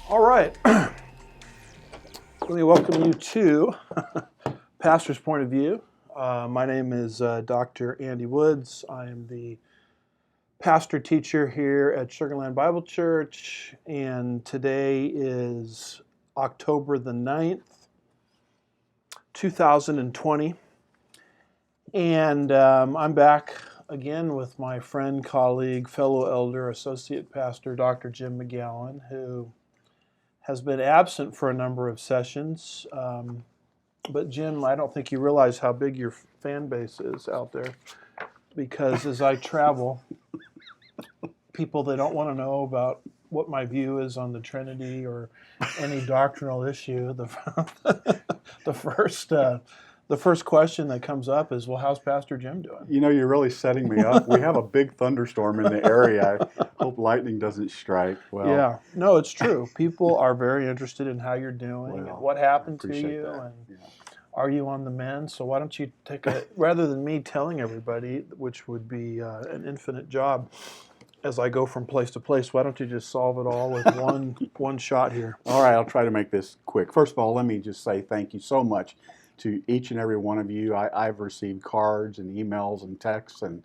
All right. Let me welcome you to Pastor's Point of View. My name is Dr. Andy Woods. I am the pastor teacher here at Sugarland Bible Church, and today is October the 9th, 2020. And I'm back again with my friend, colleague, fellow elder, associate pastor, Dr. Jim McGowan, who has been absent for a number of sessions. But Jim, I don't think you realize how big your fan base is out there, because as I travel, people that don't want to know about what my view is on the Trinity or any doctrinal issue, the first question that comes up is, well, how's Pastor Jim doing? You know, you're really setting me up. We have a big thunderstorm in the area. I hope lightning doesn't strike. Well, yeah, no, it's true. People are very interested in how you're doing and what happened to you, that. and are you on the mend? So why don't you take rather than me telling everybody, which would be an infinite job as I go from place to place, why don't you just solve it all with one shot here? All right, I'll try to make this quick. First of all, let me just say thank you so much to each and every one of you. I've received cards and emails and texts, and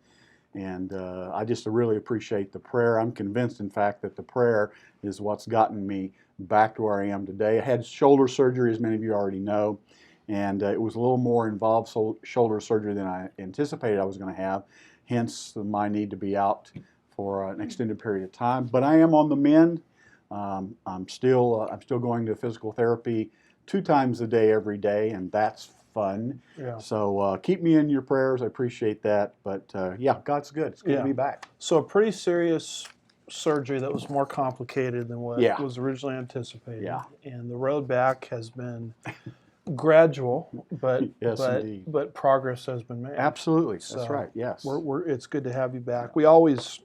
I just really appreciate the prayer. I'm convinced, in fact, that the prayer is what's gotten me back to where I am today. I had shoulder surgery, as many of you already know, and it was a little more involved shoulder surgery than I anticipated I was going to have, hence my need to be out for an extended period of time. But I am on the mend. I'm still going to physical therapy 2 times a day every day, and that's fun. Yeah. So keep me in your prayers. I appreciate that. But yeah, God's good. It's good to be back. So a pretty serious surgery that was more complicated than what was originally anticipated. Yeah. And the road back has been gradual, but indeed. But progress has been made. Absolutely. So that's right. Yes. It's good to have you back. We always,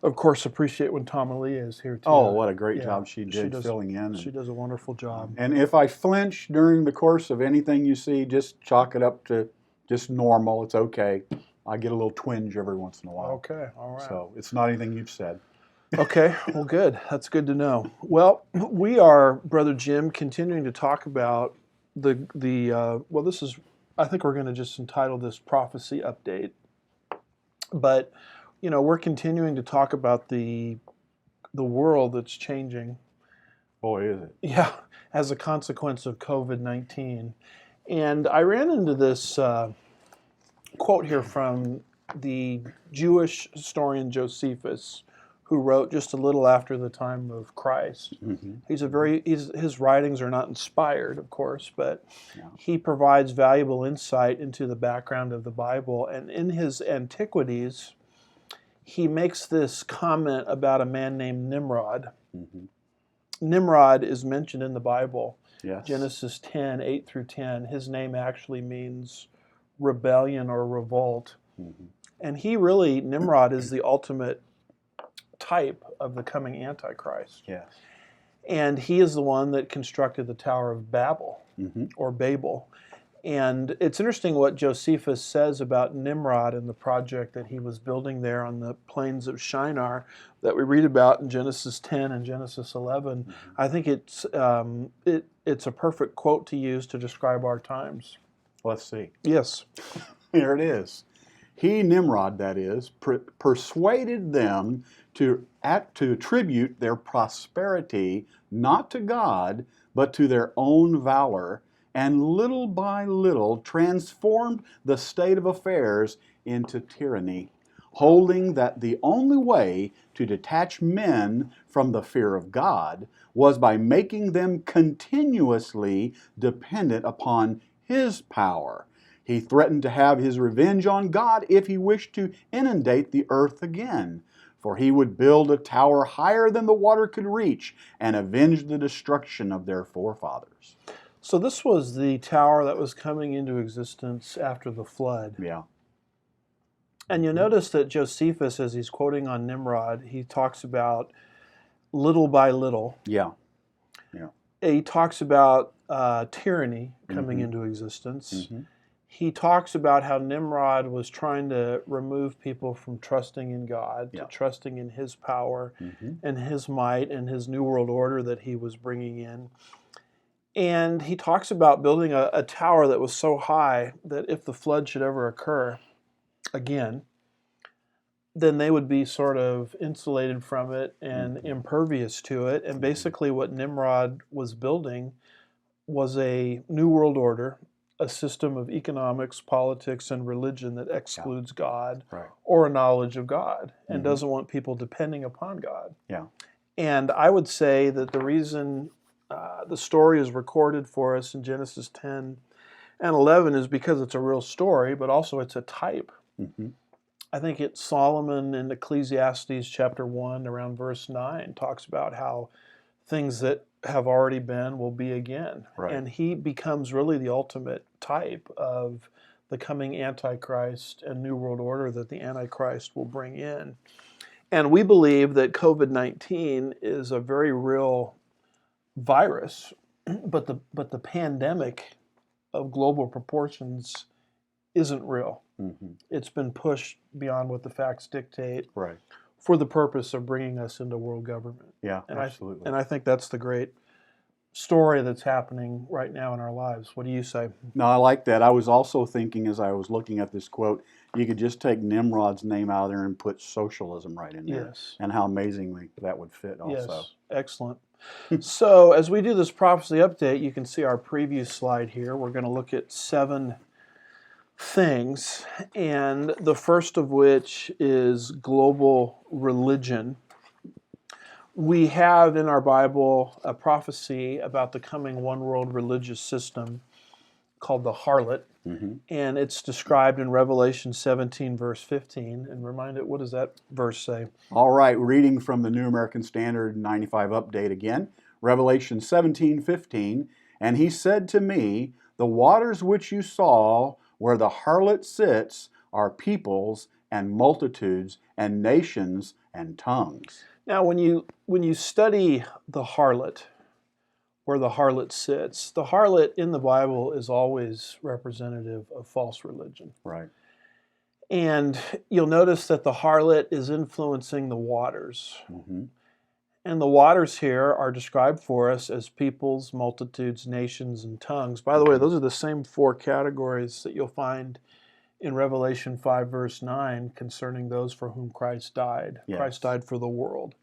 of course, appreciate when Tamalia is here too. Oh, what a great job she did filling in. She does a wonderful job. And if I flinch during the course of anything you see, just chalk it up to just normal. It's okay. I get a little twinge every once in a while. Okay, all right. So it's not anything you've said. Okay, well, good. That's good to know. Well, we are, Brother Jim, continuing to talk about this is, I think we're going to just entitle this Prophecy Update. But, you know, we're continuing to talk about the world that's changing. Boy, is it. Yeah, as a consequence of COVID-19. And I ran into this quote here from the Jewish historian Josephus, who wrote just a little after the time of Christ. Mm-hmm. His writings are not inspired, of course, but he provides valuable insight into the background of the Bible. And in his Antiquities, he makes this comment about a man named Nimrod. Mm-hmm. Nimrod is mentioned in the Bible. Yes. Genesis 10, 8 through 10. His name actually means rebellion or revolt. Mm-hmm. And Nimrod is the ultimate type of the coming Antichrist. Yes. And he is the one that constructed the Tower of Babel, or Babel. And it's interesting what Josephus says about Nimrod and the project that he was building there on the plains of Shinar that we read about in Genesis 10 and Genesis 11. Mm-hmm. I think it's a perfect quote to use to describe our times. Let's see. Yes. Here it is. He, Nimrod, that is, persuaded them to attribute their prosperity not to God, but to their own valor, and little by little transformed the state of affairs into tyranny, holding that the only way to detach men from the fear of God was by making them continuously dependent upon His power. He threatened to have his revenge on God if he wished to inundate the earth again, for he would build a tower higher than the water could reach and avenge the destruction of their forefathers. So this was the tower that was coming into existence after the flood. Yeah. And you'll notice that Josephus, as he's quoting on Nimrod, he talks about little by little. Yeah. Yeah. He talks about tyranny coming into existence. Mm-hmm. he talks about how Nimrod was trying to remove people from trusting in God, to trusting in his power and his might and his new world order that he was bringing in. And he talks about building a tower that was so high that if the flood should ever occur again, then they would be sort of insulated from it and impervious to it. And basically what Nimrod was building was a new world order, a system of economics, politics, and religion that excludes God or a knowledge of God and doesn't want people depending upon God. And I would say that the reason the story is recorded for us in Genesis 10 and 11 is because it's a real story, but also it's a type. I think it's Solomon in Ecclesiastes chapter 1 around verse 9 talks about how things that have already been will be again. And he becomes really the ultimate type of the coming Antichrist and New World Order that the Antichrist will bring in. And we believe that COVID-19 is a very real virus, but the pandemic of global proportions isn't real. It's been pushed beyond what the facts dictate for the purpose of bringing us into world government. Absolutely. And I think that's the great story that's happening right now in our lives. What do you say? No, I like that. I was also thinking as I was looking at this quote, you could just take Nimrod's name out of there and put socialism right in there. And how amazingly that would fit also. Excellent. So as we do this prophecy update, you can see our preview slide here. We're going to look at 7 things, and the first of which is global religion. We have in our Bible a prophecy about the coming one world religious system called the harlot, and it's described in Revelation 17 verse 15. And remind it, what does that verse say? All right, reading from the New American Standard 95 update again, Revelation 17:15, and he said to me, the waters which you saw where the harlot sits are peoples and multitudes and nations and tongues. Now, when you study the harlot, where the harlot sits, the harlot in the Bible is always representative of false religion. And you'll notice that the harlot is influencing the waters. And the waters here are described for us as peoples, multitudes, nations, and tongues. By the way, those are the same 4 categories that you'll find in Revelation 5 verse 9 concerning those for whom Christ died. Christ died for the world.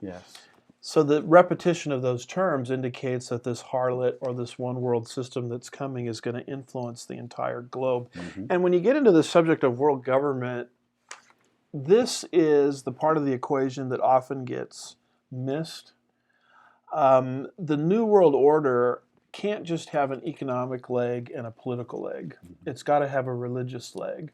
So the repetition of those terms indicates that this harlot or this one world system that's coming is going to influence the entire globe. And when you get into the subject of world government, this is the part of the equation that often gets missed. The New World Order can't just have an economic leg and a political leg. It's got to have a religious leg.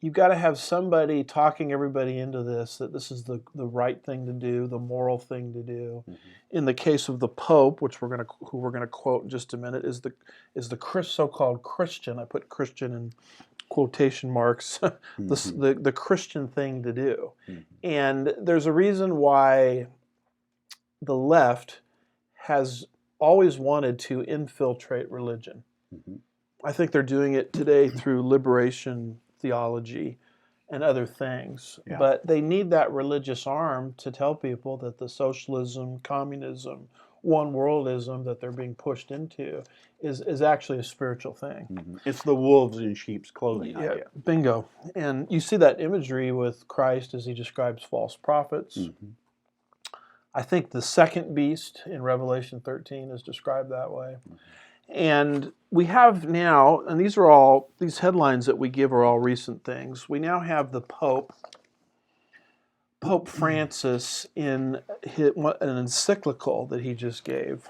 You've got to have somebody talking everybody into this, that this is the right thing to do, the moral thing to do. In the case of the Pope, which who we're going to quote in just a minute, is the so-called Christian. I put Christian in quotation marks. the Christian thing to do. And there's a reason why the left has always wanted to infiltrate religion. I think they're doing it today through liberation theology and other things. But they need that religious arm to tell people that the socialism, communism, one worldism that they're being pushed into is actually a spiritual thing. It's the wolves in sheep's clothing idea. Bingo. And you see that imagery with Christ as he describes false prophets. I think the second beast in Revelation 13 is described that way. And we have now, and these headlines that we give are all recent things. We now have the Pope Francis in an encyclical that he just gave.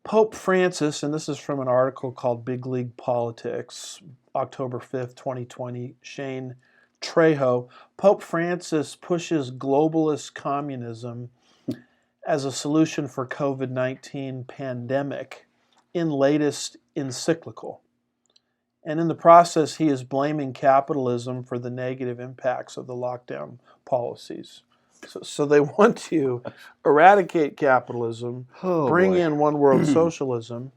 Pope Francis, and this is from an article called Big League Politics, October 5th, 2020, Shane Trejo. Pope Francis pushes globalist communism as a solution for COVID-19 pandemic in latest encyclical. And in the process, he is blaming capitalism for the negative impacts of the lockdown policies. So they want to eradicate capitalism, bring in one world socialism,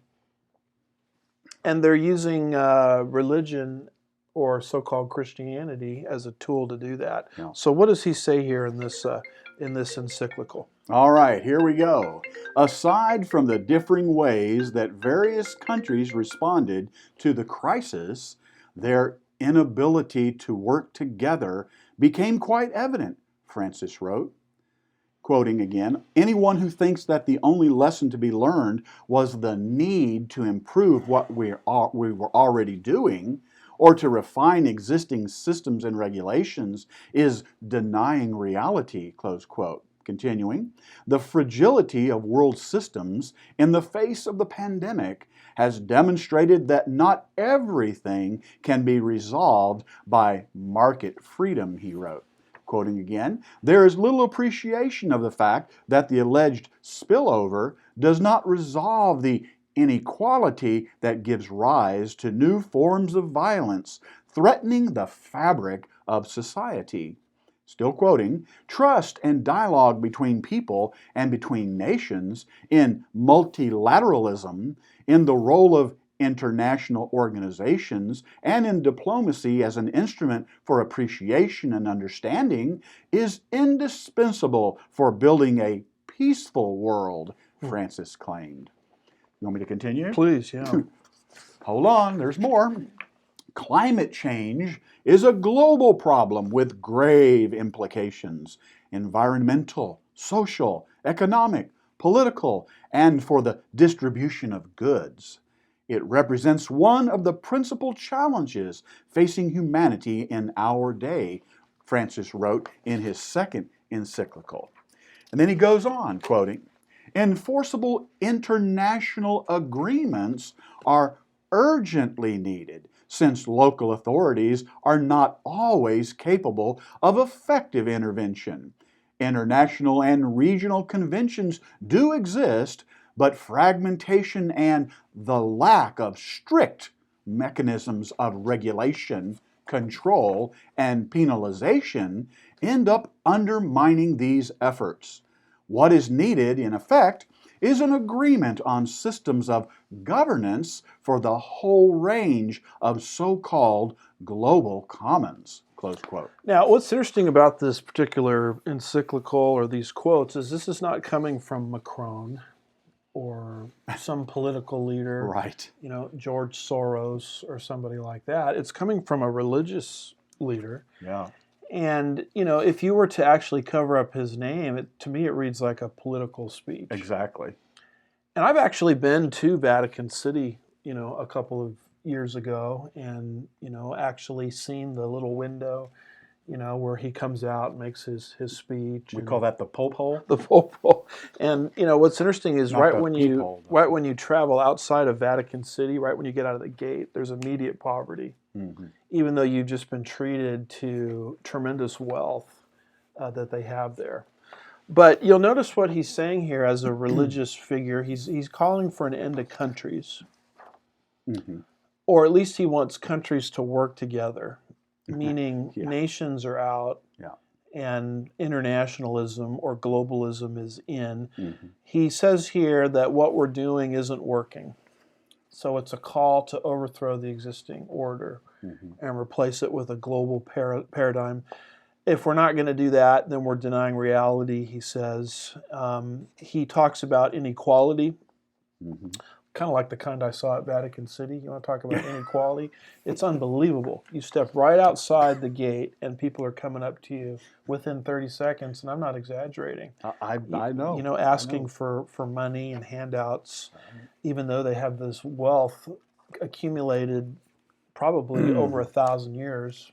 And they're using religion or so-called Christianity as a tool to do that. Yeah. So what does he say here in this encyclical? All right, here we go. Aside from the differing ways that various countries responded to the crisis, their inability to work together became quite evident, Francis wrote. Quoting again, anyone who thinks that the only lesson to be learned was the need to improve what we were already doing or to refine existing systems and regulations is denying reality, close quote. Continuing, the fragility of world systems in the face of the pandemic has demonstrated that not everything can be resolved by market freedom, he wrote. Quoting again, there is little appreciation of the fact that the alleged spillover does not resolve the inequality that gives rise to new forms of violence, threatening the fabric of society. Still quoting, trust and dialogue between people and between nations in multilateralism, in the role of international organizations, and in diplomacy as an instrument for appreciation and understanding is indispensable for building a peaceful world, Francis claimed. You want me to continue? Please, yeah. Hold on, there's more. Climate change is a global problem with grave implications, environmental, social, economic, political, and for the distribution of goods. It represents one of the principal challenges facing humanity in our day, Francis wrote in his second encyclical. And then he goes on, quoting, enforceable international agreements are urgently needed since local authorities are not always capable of effective intervention. International and regional conventions do exist, but fragmentation and the lack of strict mechanisms of regulation, control, and penalization end up undermining these efforts. What is needed, in effect, is an agreement on systems of governance for the whole range of so-called global commons, close quote. Now, what's interesting about this particular encyclical or these quotes is this is not coming from Macron or some political leader, Right. you know, George Soros or somebody like that. It's coming from a religious leader. Yeah. And, you know, if you were to actually cover up his name, to me it reads like a political speech. Exactly. And I've actually been to Vatican City, you know, a couple of years ago and, you know, actually seen the little window, you know, where he comes out and makes his speech. We call that the Pope hole. The Pope hole. And, you know, what's interesting is Not right the when peep you hole, though. right when you travel outside of Vatican City, right when you get out of the gate, there's immediate poverty. Mm-hmm. Even though you've just been treated to tremendous wealth that they have there. But you'll notice what he's saying here as a religious figure. He's calling for an end to countries. Mm-hmm. Or at least he wants countries to work together, meaning Yeah. nations are out Yeah. and internationalism or globalism is in. Mm-hmm. He says here that what we're doing isn't working. So it's a call to overthrow the existing order and replace it with a global paradigm. If we're not going to do that, then we're denying reality, he says. He talks about inequality, kind of like the kind I saw at Vatican City. You want to talk about inequality? It's unbelievable. You step right outside the gate and people are coming up to you within 30 seconds, and I'm not exaggerating. I know. You know, asking for money and handouts, even though they have this wealth accumulated probably over 1,000 years,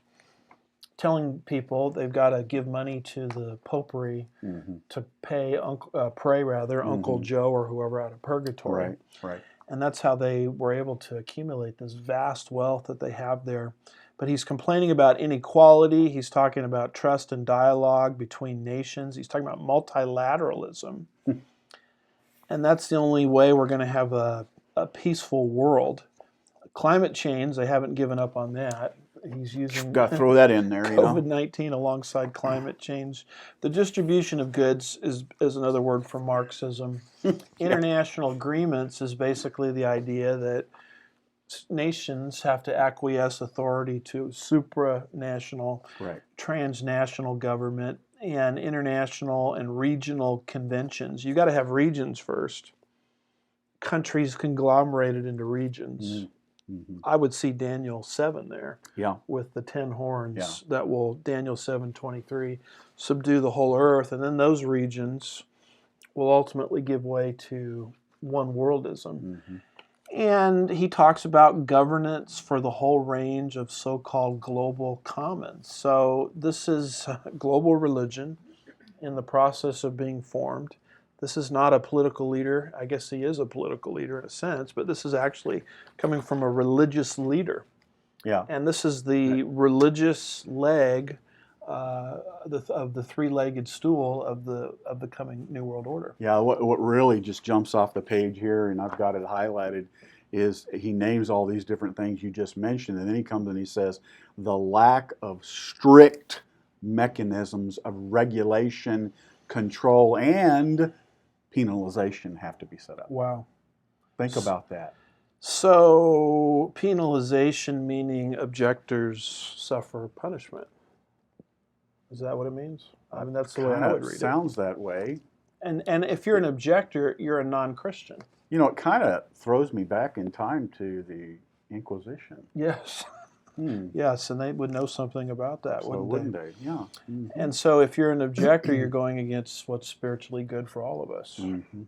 telling people they've got to give money to the popery to pay Uncle Joe or whoever out of purgatory. Right, right. And that's how they were able to accumulate this vast wealth that they have there. But he's complaining about inequality. He's talking about trust and dialogue between nations. He's talking about multilateralism. And that's the only way we're going to have a peaceful world. Climate change, they haven't given up on that. He's using Got to throw that in there, you know. COVID-19 alongside climate change. The distribution of goods is another word for Marxism. International agreements is basically the idea that nations have to acquiesce authority to supranational, Right. transnational government and international and regional conventions. You got to have regions first. Countries conglomerated into regions. Mm-hmm. I would see Daniel 7 there. Yeah. With the 10 horns Yeah. that will, Daniel 7:23, subdue the whole earth. And then those regions will ultimately give way to one worldism. Mm-hmm. And he talks about governance for the whole range of so-called global commons. So this is global religion in the process of being formed. This is not a political leader. I guess he is a political leader in a sense, but this is actually coming from a religious leader. Yeah. And this is the religious leg of the three-legged stool of the coming New World Order. Yeah, what really just jumps off the page here, and I've got it highlighted, is he names all these different things you just mentioned, and then he comes and he says, the lack of strict mechanisms of regulation, control, and penalization have to be set up. Wow. Think about that. So penalization meaning objectors suffer punishment. Is that what it means? I mean, that's the way I would read it. Sounds that way. And if you're an objector, you're a non-Christian. You know, it kind of throws me back in time to the Inquisition. Yes. Yes, and they would know something about that, wouldn't they? Yeah. Mm-hmm. And so if you're an objector, you're going against what's spiritually good for all of us. Mm-hmm.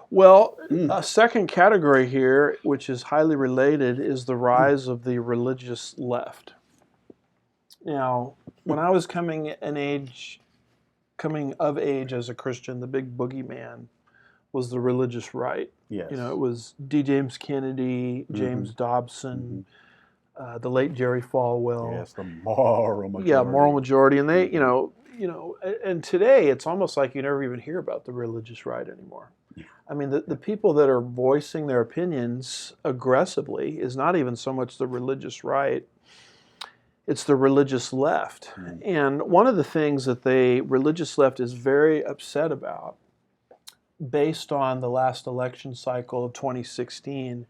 Well, a second category here, which is highly related, is the rise of the religious left. Now, when I was coming of age as a Christian, the big boogeyman was the religious right. Yes. You know, it was D. James Kennedy, James Dobson, the late Jerry Falwell. Yes, the moral majority. Yeah, moral majority, and they, and today it's almost like you never even hear about the religious right anymore. Yeah. I mean, the people that are voicing their opinions aggressively is not even so much the religious right. It's the religious left. Mm. And one of the things that the religious left is very upset about, based on the last election cycle of 2016,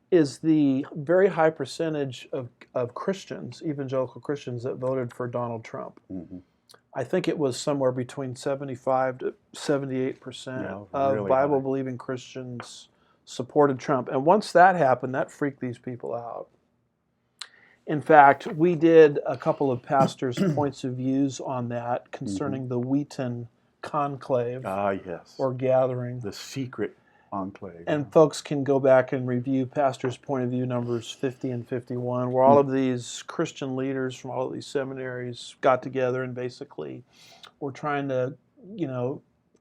is the very high percentage of Christians, evangelical Christians, that voted for Donald Trump. Mm-hmm. I think it was somewhere between 75 to 78% of really Bible-believing Christians supported Trump. And once that happened, that freaked these people out. In fact, we did a couple of pastors' points of views on that concerning the Wheaton conclave or gathering. The secret enclave. And folks can go back and review pastors' point of view numbers 50 and 51, where all of these Christian leaders from all of these seminaries got together and basically were trying to,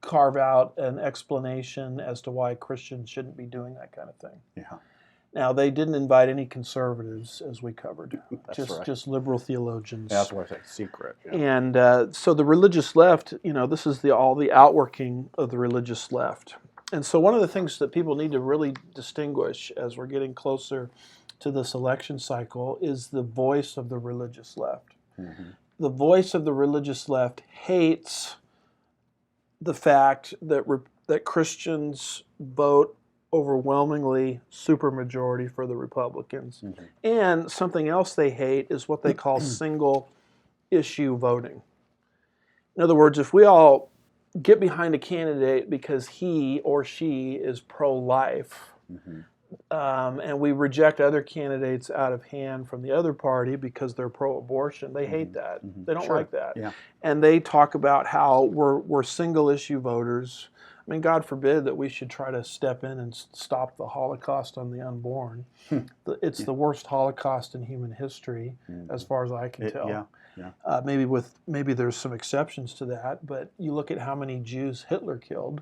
carve out an explanation as to why Christians shouldn't be doing that kind of thing. Yeah. Now, they didn't invite any conservatives, as we covered, just liberal theologians. That's why I say secret. Yeah. And so the religious left, this is all the outworking of the religious left. And so one of the things that people need to really distinguish as we're getting closer to this election cycle is the voice of the religious left. Mm-hmm. The voice of the religious left hates the fact that Christians vote overwhelmingly supermajority for the Republicans. Mm-hmm. And something else they hate is what they call single issue voting. In other words, if we all get behind a candidate because he or she is pro-life, and we reject other candidates out of hand from the other party because they're pro-abortion, they hate that. They don't like that. Yeah. And they talk about how we're single-issue voters. I mean, God forbid that we should try to step in and stop the Holocaust on the unborn. It's the worst Holocaust in human history, as far as I can tell. Yeah. Maybe there's some exceptions to that, but you look at how many Jews Hitler killed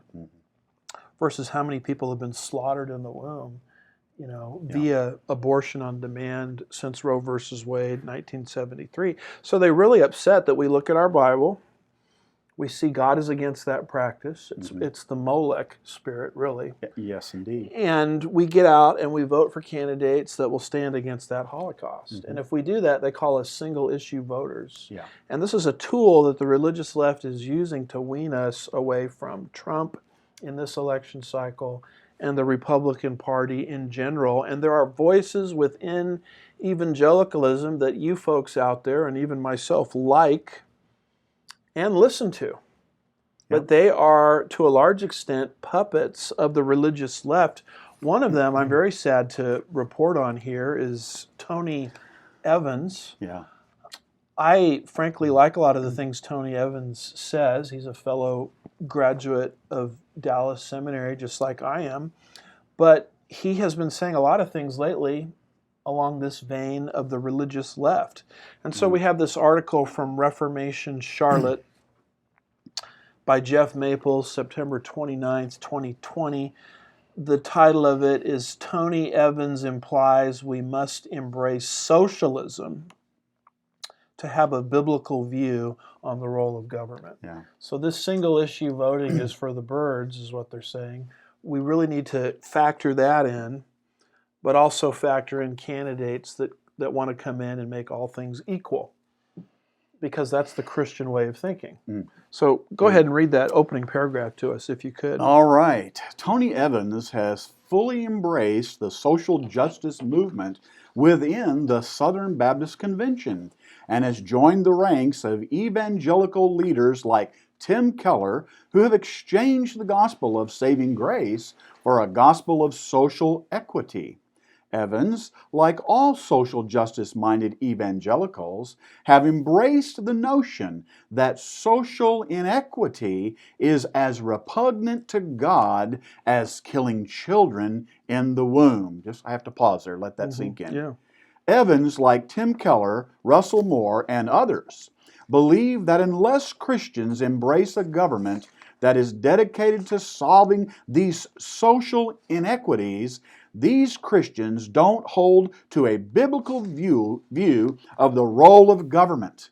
versus how many people have been slaughtered in the womb, via abortion on demand since Roe versus Wade, 1973. So they're really upset that we look at our Bible. We see God is against that practice. It's the Molech spirit, really. Yes, indeed. And we get out and we vote for candidates that will stand against that Holocaust. And if we do that, they call us single-issue voters. Yeah. And this is a tool that the religious left is using to wean us away from Trump in this election cycle and the Republican Party in general. And there are voices within evangelicalism that you folks out there, and even myself, like and listen to. But they are, to a large extent, puppets of the religious left. One of them, I'm very sad to report on here, is Tony Evans. Yeah. I frankly like a lot of the things Tony Evans says. He's a fellow graduate of Dallas Seminary, just like I am. But he has been saying a lot of things lately along this vein of the religious left. And so we have this article from Reformation Charlotte by Jeff Maples, September 29th, 2020. The title of it is Tony Evans Implies We Must Embrace Socialism to Have a Biblical View on the Role of Government. Yeah. So this single issue voting is for the birds, is what they're saying. We really need to factor that in, but also factor in candidates that want to come in and make all things equal, because that's the Christian way of thinking. So go ahead and read that opening paragraph to us, if you could. All right. Tony Evans has fully embraced the social justice movement within the Southern Baptist Convention and has joined the ranks of evangelical leaders like Tim Keller, who have exchanged the gospel of saving grace for a gospel of social equity. Evans, like all social justice-minded evangelicals, have embraced the notion that social inequity is as repugnant to God as killing children in the womb. I have to pause there, let that sink in. Yeah. Evans, like Tim Keller, Russell Moore, and others, believe that unless Christians embrace a government that is dedicated to solving these social inequities, these Christians don't hold to a biblical view of the role of government.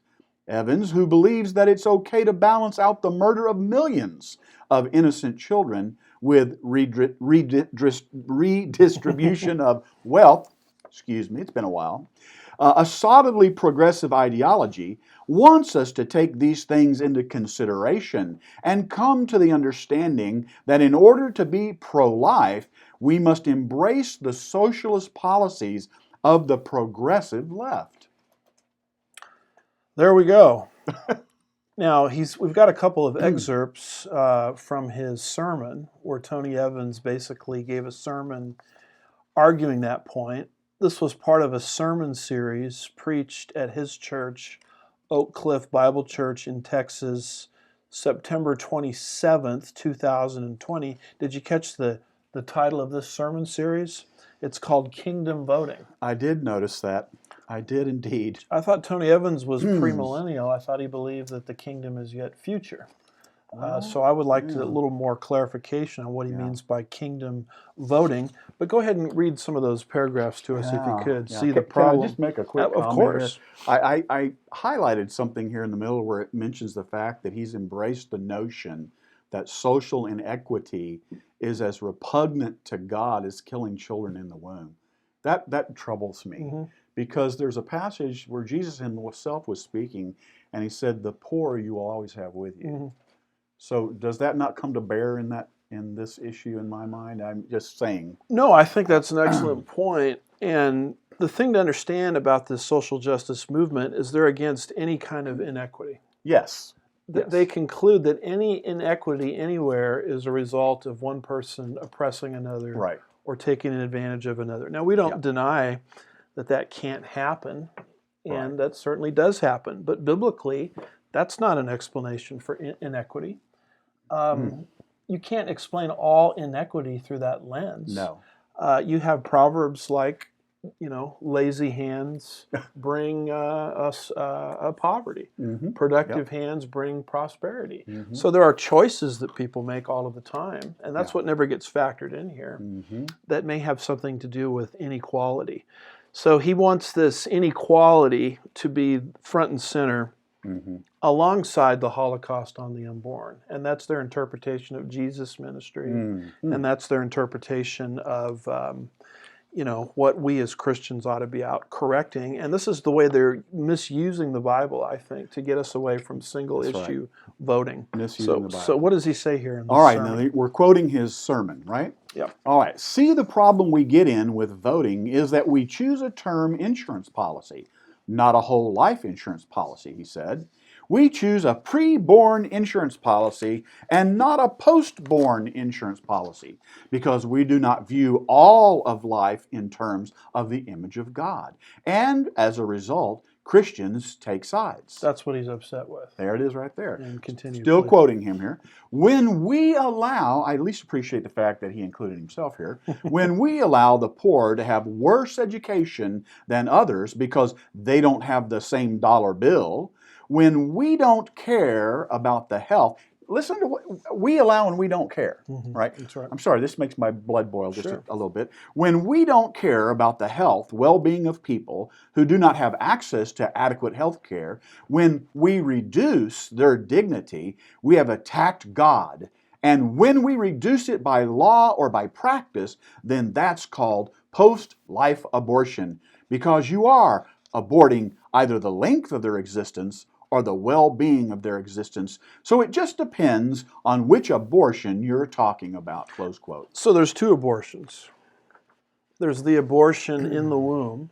Evans, who believes that it's okay to balance out the murder of millions of innocent children with redistribution of wealth, it's been a while, a solidly progressive ideology, wants us to take these things into consideration and come to the understanding that in order to be pro-life, we must embrace the socialist policies of the progressive left. There we go. Now, we've got a couple of excerpts from his sermon where Tony Evans basically gave a sermon arguing that point. This was part of a sermon series preached at his church, Oak Cliff Bible Church in Texas, September 27th, 2020. Did you catch the title of this sermon series? It's called Kingdom Voting. I did notice that. I did indeed. I thought Tony Evans was premillennial. I thought he believed that the kingdom is yet future. So I would like a little more clarification on what he means by kingdom voting. But go ahead and read some of those paragraphs to us if you could. See the problem. Can I just make a quick comment? Of course. Here? I highlighted something here in the middle where it mentions the fact that he's embraced the notion that social inequity is as repugnant to God as killing children in the womb. That troubles me, because there's a passage where Jesus himself was speaking, and he said, "The poor you will always have with you." So does that not come to bear in this issue in my mind? I'm just saying. No, I think that's an excellent point. And the thing to understand about this social justice movement is they're against any kind of inequity. Yes. They conclude that any inequity anywhere is a result of one person oppressing another or taking advantage of another. Now, we don't deny that can't happen, and that certainly does happen. But biblically, that's not an explanation for inequity. You can't explain all inequity through that lens. No. You have proverbs like, lazy hands bring us poverty. Productive hands bring prosperity. So there are choices that people make all of the time, and that's what never gets factored in here. That may have something to do with inequality. So he wants this inequality to be front and center alongside the Holocaust on the unborn. And that's their interpretation of Jesus' ministry. And that's their interpretation of what we as Christians ought to be out correcting. And this is the way they're misusing the Bible, I think, to get us away from single That's issue voting. Misusing the Bible. So what does he say here in this All right, sermon? now we're quoting his sermon, right? Yep. All right. See, the problem we get in with voting is that we choose a term insurance policy, not a whole life insurance policy, he said. We choose a pre-born insurance policy and not a post-born insurance policy because we do not view all of life in terms of the image of God. And as a result, Christians take sides. That's what he's upset with. There it is right there. And continue. Still please. quoting him here. When we allow, I at least appreciate the fact that he included himself here, when we allow the poor to have worse education than others because they don't have the same dollar bill, when we don't care about the health, listen to what we allow and we don't care, right? That's right. I'm sorry, this makes my blood boil just Sure. a little bit. When we don't care about the health, well-being of people who do not have access to adequate health care, when we reduce their dignity, we have attacked God. And when we reduce it by law or by practice, then that's called post-life abortion, because you are aborting either the length of their existence or the well-being of their existence. So it just depends on which abortion you're talking about, close quote. So there's two abortions. There's the abortion in the womb,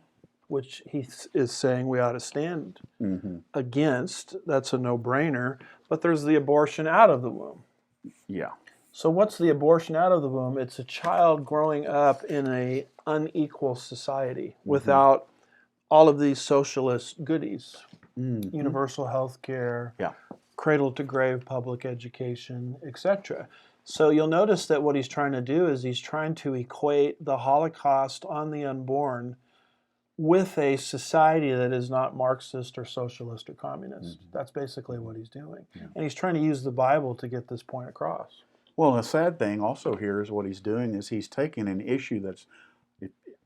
which he is saying we ought to stand against. That's a no-brainer. But there's the abortion out of the womb. Yeah. So what's the abortion out of the womb? It's a child growing up in an unequal society without all of these socialist goodies. Universal health care, cradle-to-grave public education, etc. So you'll notice that what he's trying to do is he's trying to equate the Holocaust on the unborn with a society that is not Marxist or socialist or communist. That's basically what he's doing. And he's trying to use the Bible to get this point across. Well, the sad thing also here is what he's doing is he's taking an issue that's,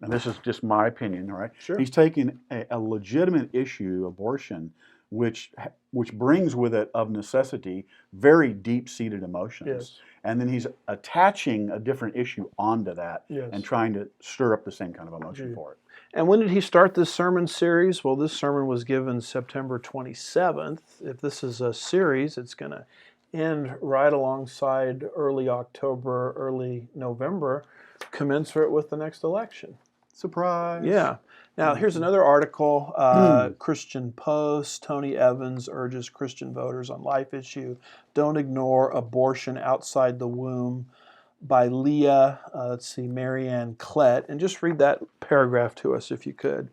and this is just my opinion, right? Sure. He's taking a legitimate issue, abortion, which brings with it, of necessity, very deep-seated emotions. Yes. And then he's attaching a different issue onto that and trying to stir up the same kind of emotion for it. And when did he start this sermon series? Well, this sermon was given September 27th. If this is a series, it's going to end right alongside early October, early November, commensurate with the next election. Surprise. Yeah. Now, here's another article, Christian Post. Tony Evans urges Christian voters on life issue. Don't ignore abortion outside the womb, by Leah, Marianne Klett. And just read that paragraph to us if you could.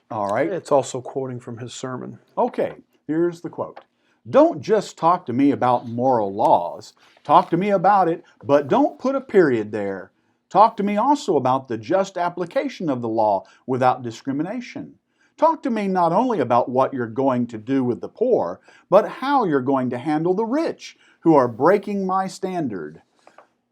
All right. It's also quoting from his sermon. Okay, here's the quote. Don't just talk to me about moral laws. Talk to me about it, but don't put a period there. Talk to me also about the just application of the law without discrimination. Talk to me not only about what you're going to do with the poor, but how you're going to handle the rich who are breaking my standard.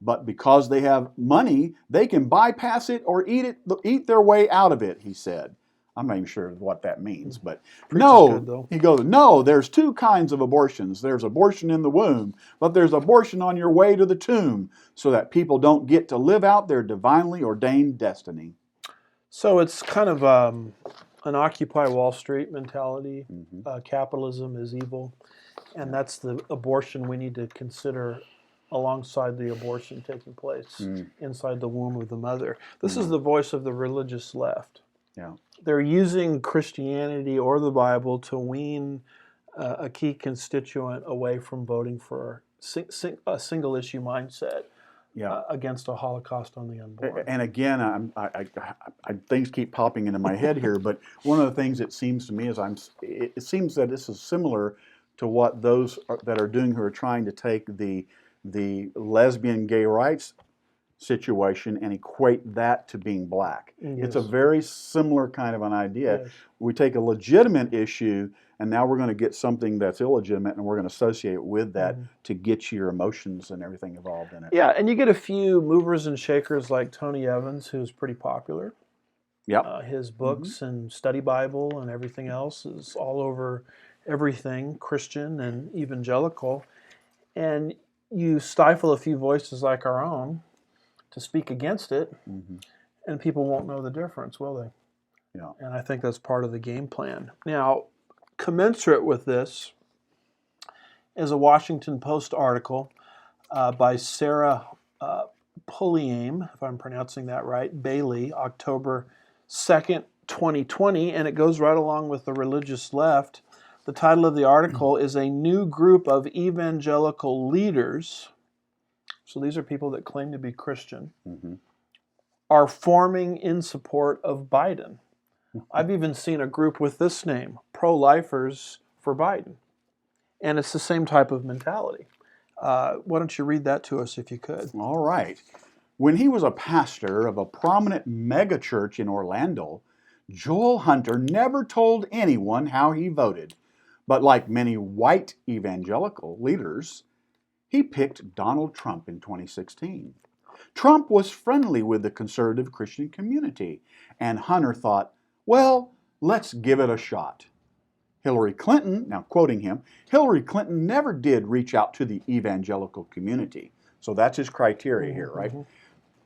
But because they have money, they can bypass it or eat their way out of it, he said. I'm not even sure what that means, but he goes, no, there's two kinds of abortions. There's abortion in the womb, but there's abortion on your way to the tomb so that people don't get to live out their divinely ordained destiny. So it's kind of an Occupy Wall Street mentality. Capitalism is evil, and that's the abortion we need to consider alongside the abortion taking place inside the womb of the mother. This is the voice of the religious left. Yeah. They're using Christianity or the Bible to wean a key constituent away from voting for a single issue mindset against a Holocaust on the unborn. And again, things keep popping into my head here, but one of the things it seems to me is it seems that this is similar to what those that are doing who are trying to take the lesbian gay rights situation and equate that to being black. It's a very similar kind of an idea. We take a legitimate issue and now we're going to get something that's illegitimate and we're going to associate it with that to get your emotions and everything involved in it. Yeah, and you get a few movers and shakers like Tony Evans, who's pretty popular. His books and study Bible and everything else is all over everything Christian and evangelical. And you stifle a few voices like our own to speak against it, and people won't know the difference, will they? Yeah. And I think that's part of the game plan. Now, commensurate with this is a Washington Post article by Sarah Pulliam, if I'm pronouncing that right, Bailey, October 2nd, 2020, and it goes right along with the religious left. The title of the article is "A New Group of Evangelical Leaders," so these are people that claim to be Christian, are forming in support of Biden. I've even seen a group with this name, Pro-Lifers for Biden. And it's the same type of mentality. Why don't you read that to us if you could? All right. When he was a pastor of a prominent megachurch in Orlando, Joel Hunter never told anyone how he voted. But like many white evangelical leaders, he picked Donald Trump in 2016. Trump was friendly with the conservative Christian community, and Hunter thought, well, let's give it a shot. Hillary Clinton, now quoting him, Hillary Clinton never did reach out to the evangelical community. So that's his criteria here, right?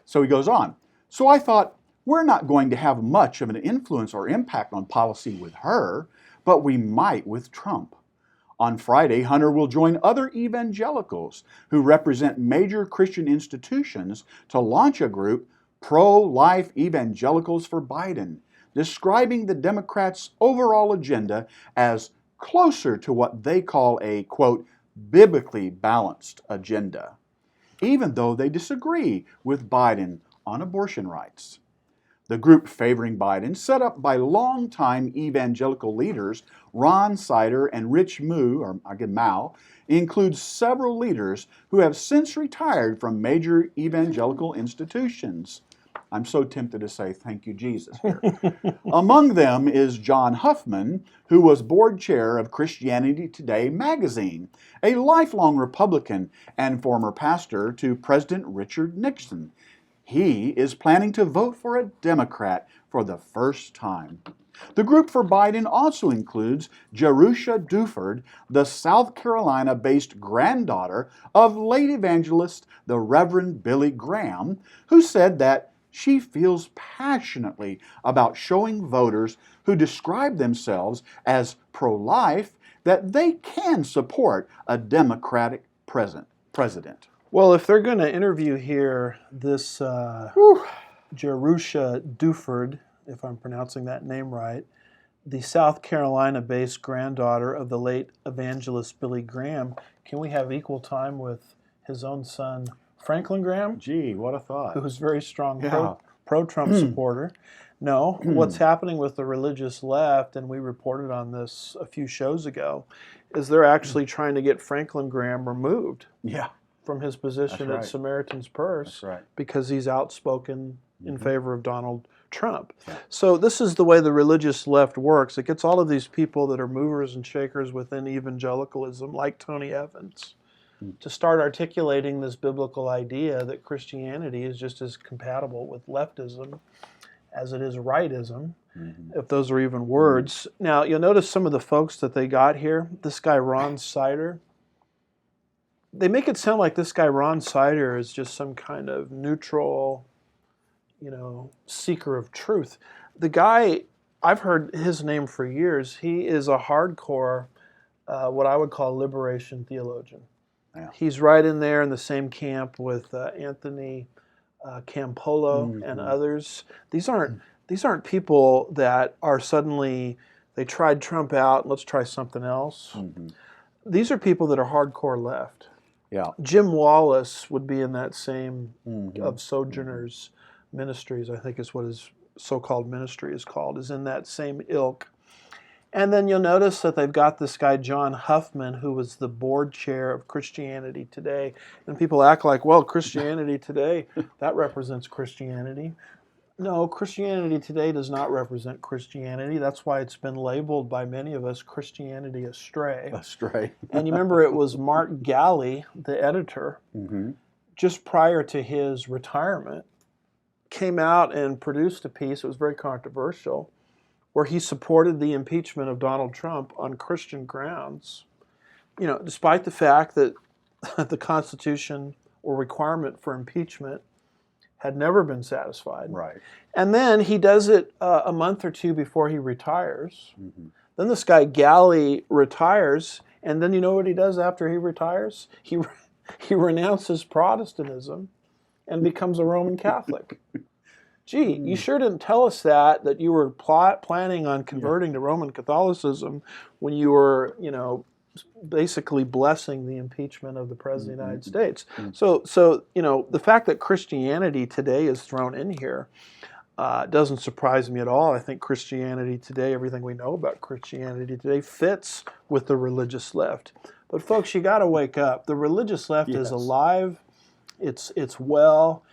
So he goes on. So I thought, we're not going to have much of an influence or impact on policy with her, but we might with Trump. On Friday, Hunter will join other evangelicals who represent major Christian institutions to launch a group, Pro-Life Evangelicals for Biden, describing the Democrats' overall agenda as closer to what they call a, quote, biblically balanced agenda, even though they disagree with Biden on abortion rights. The group favoring Biden, set up by longtime evangelical leaders Ron Sider and Rich Mao, includes several leaders who have since retired from major evangelical institutions. I'm so tempted to say thank you, Jesus, here. Among them is John Huffman, who was board chair of Christianity Today magazine, a lifelong Republican and former pastor to President Richard Nixon. He is planning to vote for a Democrat for the first time. The group for Biden also includes Jerusha Duford, the South Carolina-based granddaughter of late evangelist the Reverend Billy Graham, who said that she feels passionately about showing voters who describe themselves as pro-life that they can support a Democratic president. Well, if they're going to interview here this Jerusha Duford, if I'm pronouncing that name right, the South Carolina-based granddaughter of the late evangelist Billy Graham, can we have equal time with his own son, Franklin Graham? Gee, what a thought. Who's very strong pro-Trump supporter. No, what's happening with the religious left, and we reported on this a few shows ago, is they're actually trying to get Franklin Graham removed from his position at Samaritan's Purse because he's outspoken in favor of Donald Trump. So this is the way the religious left works. It gets all of these people that are movers and shakers within evangelicalism, like Tony Evans, to start articulating this biblical idea that Christianity is just as compatible with leftism as it is rightism, if those are even words. Now, you'll notice some of the folks that they got here. This guy, Ron Sider, they make it sound like this guy, Ron Sider, is just some kind of neutral, seeker of truth. The guy, I've heard his name for years. He is a hardcore, what I would call liberation theologian. He's right in there in the same camp with Anthony Campolo and others. These aren't people that are suddenly, they tried Trump out, let's try something else. These are people that are hardcore left. Jim Wallace would be in that same of Sojourners Ministries, I think is what his so-called ministry is called, is in that same ilk. And then you'll notice that they've got this guy, John Huffman, who was the board chair of Christianity Today. And people act like, well, Christianity Today, that represents Christianity. No, Christianity Today does not represent Christianity. That's why it's been labeled by many of us Christianity Astray. And you remember it was Mark Galli, the editor, just prior to his retirement, came out and produced a piece, it was very controversial, where he supported the impeachment of Donald Trump on Christian grounds, despite the fact that the Constitution or requirement for impeachment had never been satisfied. Right. And then he does it a month or two before he retires. Mm-hmm. Then this guy Galley retires, and then you know what he does after he retires? He renounces Protestantism and becomes a Roman Catholic. Gee, you sure didn't tell us that you were planning on converting to Roman Catholicism when you were, basically blessing the impeachment of the President of the United States. So the fact that Christianity today is thrown in here doesn't surprise me at all. I think Christianity today, everything we know about Christianity today, fits with the religious left. But folks, you got to wake up. The religious left is alive. It's well,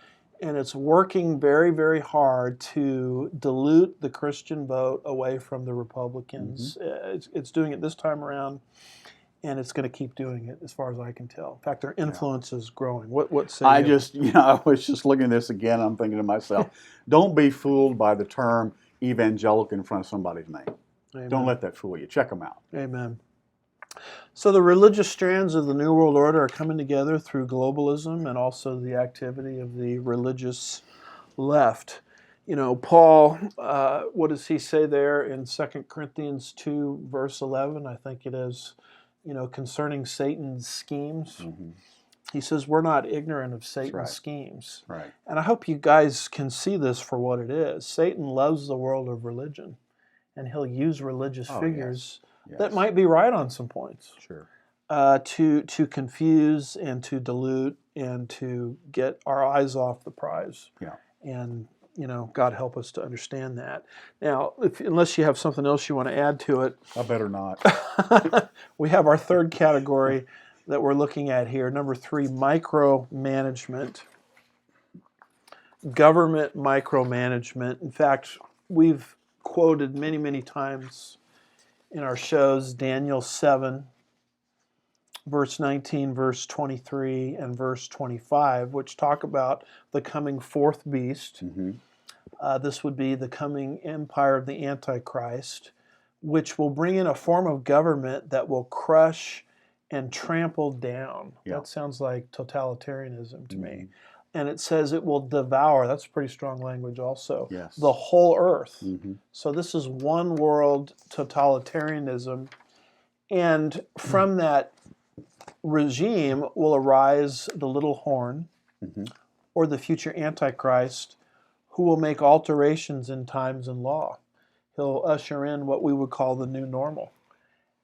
and it's working very, very hard to dilute the Christian vote away from the Republicans. It's doing it this time around, and it's going to keep doing it as far as I can tell. In fact, their influence is growing. What say you? I was just looking at this again. I'm thinking to myself, don't be fooled by the term evangelical in front of somebody's name. Amen. Don't let that fool you. Check them out. Amen. So the religious strands of the New World Order are coming together through globalism and also the activity of the religious left. Paul, what does he say there in 2 Corinthians 2, verse 11? I think it is, concerning Satan's schemes. Mm-hmm. He says, we're not ignorant of Satan's schemes. Right. And I hope you guys can see this for what it is. Satan loves the world of religion, and he'll use religious figures that might be right on some points. Sure. To confuse and to dilute and to get our eyes off the prize. Yeah. And, God help us to understand that. Now, unless you have something else you want to add to it. I better not. We have our third category that we're looking at here. Number 3, micromanagement. Government micromanagement. In fact, we've quoted many, many times in our shows Daniel 7, verse 19, verse 23, and verse 25, which talk about the coming fourth beast. Mm-hmm. This would be the coming empire of the Antichrist, which will bring in a form of government that will crush and trample down. Yeah. That sounds like totalitarianism to me. And it says it will devour, that's pretty strong language also, the whole earth. Mm-hmm. So this is one world totalitarianism. And from that regime will arise the little horn, or the future Antichrist, who will make alterations in times and law. He'll usher in what we would call the new normal.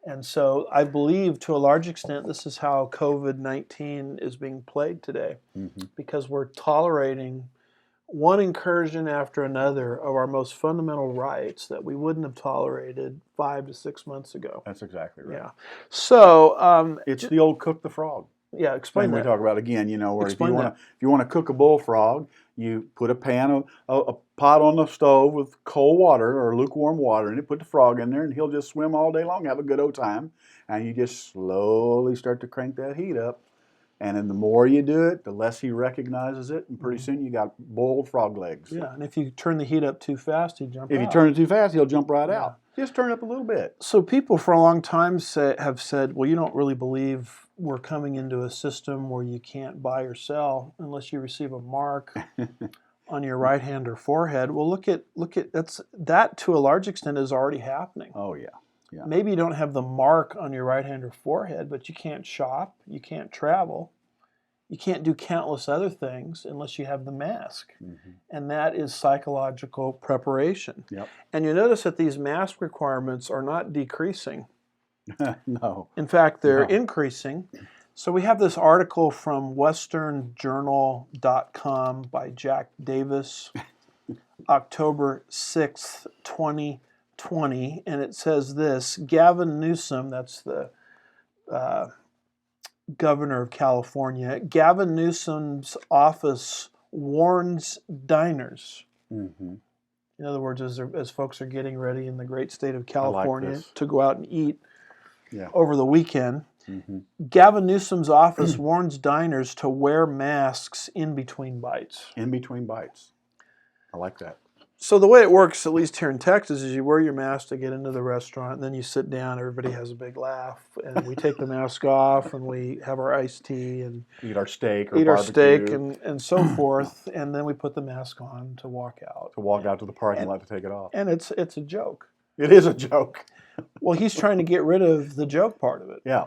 And so I believe to a large extent this is how COVID-19 is being played today, because we're tolerating one incursion after another of our most fundamental rights that we wouldn't have tolerated 5 to 6 months ago. That's exactly right. Yeah. So it's the old cook the frog. Yeah, explain that. We talk about again, where if you want to cook a bullfrog, you put a pot on the stove with cold water or lukewarm water, and you put the frog in there, and he'll just swim all day long, have a good old time, and you just slowly start to crank that heat up, and then the more you do it, the less he recognizes it, and pretty soon you got boiled frog legs. Yeah, and if you turn the heat up too fast, he'll jump out. If you turn it too fast, he'll jump right out. Just turn it up a little bit. So people for a long time have said, well, you don't really believe we're coming into a system where you can't buy or sell unless you receive a mark on your right hand or forehead. Well, look at that to a large extent is already happening. Oh yeah. Yeah. Maybe you don't have the mark on your right hand or forehead, but you can't shop, you can't travel, you can't do countless other things unless you have the mask. And that is psychological preparation. Yep. And you notice that these mask requirements are not decreasing. No. In fact, they're increasing. So we have this article from westernjournal.com by Jack Davis, October 6th, 2020, and it says this: Gavin Newsom, that's the governor of California, Gavin Newsom's office warns diners. In other words, as folks are getting ready in the great state of California to go out and eat over the weekend, Gavin Newsom's office warns diners to wear masks in between bites. In between bites. I like that. So the way it works, at least here in Texas, is you wear your mask to get into the restaurant, and then you sit down, everybody has a big laugh, and we take the mask off, and we have our iced tea, and Eat our steak or eat our barbecue. steak, and so forth, and then we put the mask on to walk out. To walk out to the parking lot to take it off. And it's a joke. It is a joke. Well, he's trying to get rid of the joke part of it. Yeah.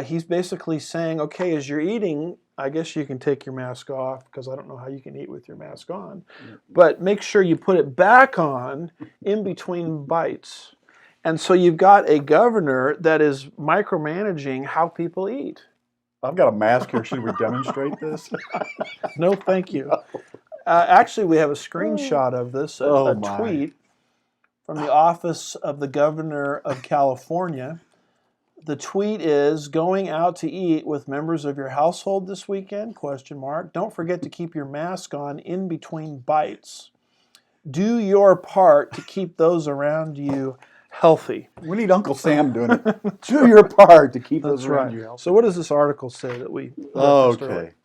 He's basically saying, okay, as you're eating, I guess you can take your mask off, because I don't know how you can eat with your mask on. But make sure you put it back on in between bites. And so you've got a governor that is micromanaging how people eat. I've got a mask here. Should we demonstrate this? No, thank you. Actually, we have a screenshot of this, a tweet from the office of the governor of California. The tweet is, going out to eat with members of your household this weekend, ? Don't forget to keep your mask on in between bites. Do your part to keep those around you healthy. We need Uncle Sam doing it. Do your part to keep those around you healthy. So what does this article say that we referenced earlier?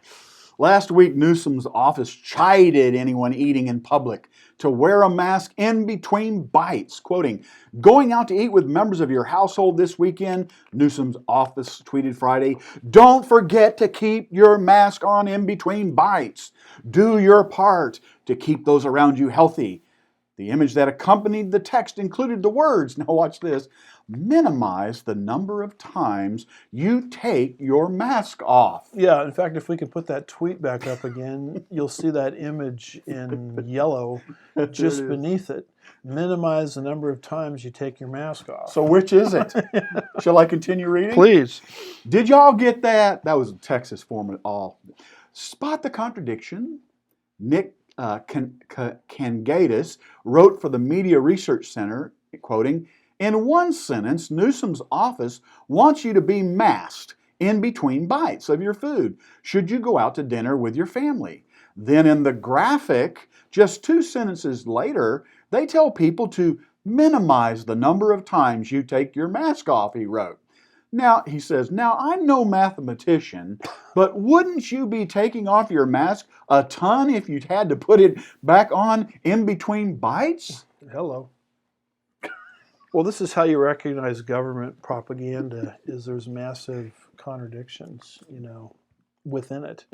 Last week, Newsom's office chided anyone eating in public to wear a mask in between bites. Quoting, going out to eat with members of your household this weekend, Newsom's office tweeted Friday, don't forget to keep your mask on in between bites. Do your part to keep those around you healthy. The image that accompanied the text included the words, now watch this, minimize the number of times you take your mask off. Yeah, in fact, if we could put that tweet back up again, you'll see that image in yellow just beneath it. Minimize the number of times you take your mask off. So which is it? Shall I continue reading? Please. Did y'all get that? That was a Texas form at all. Spot the contradiction? Nick Kangatis wrote for the Media Research Center, quoting, in one sentence, Newsom's office wants you to be masked in between bites of your food should you go out to dinner with your family. Then in the graphic, just 2 sentences later, they tell people to minimize the number of times you take your mask off, he wrote. Now, he says, now I'm no mathematician, but wouldn't you be taking off your mask a ton if you'd had to put it back on in between bites? Hello. Well, this is how you recognize government propaganda, is there's massive contradictions, within it.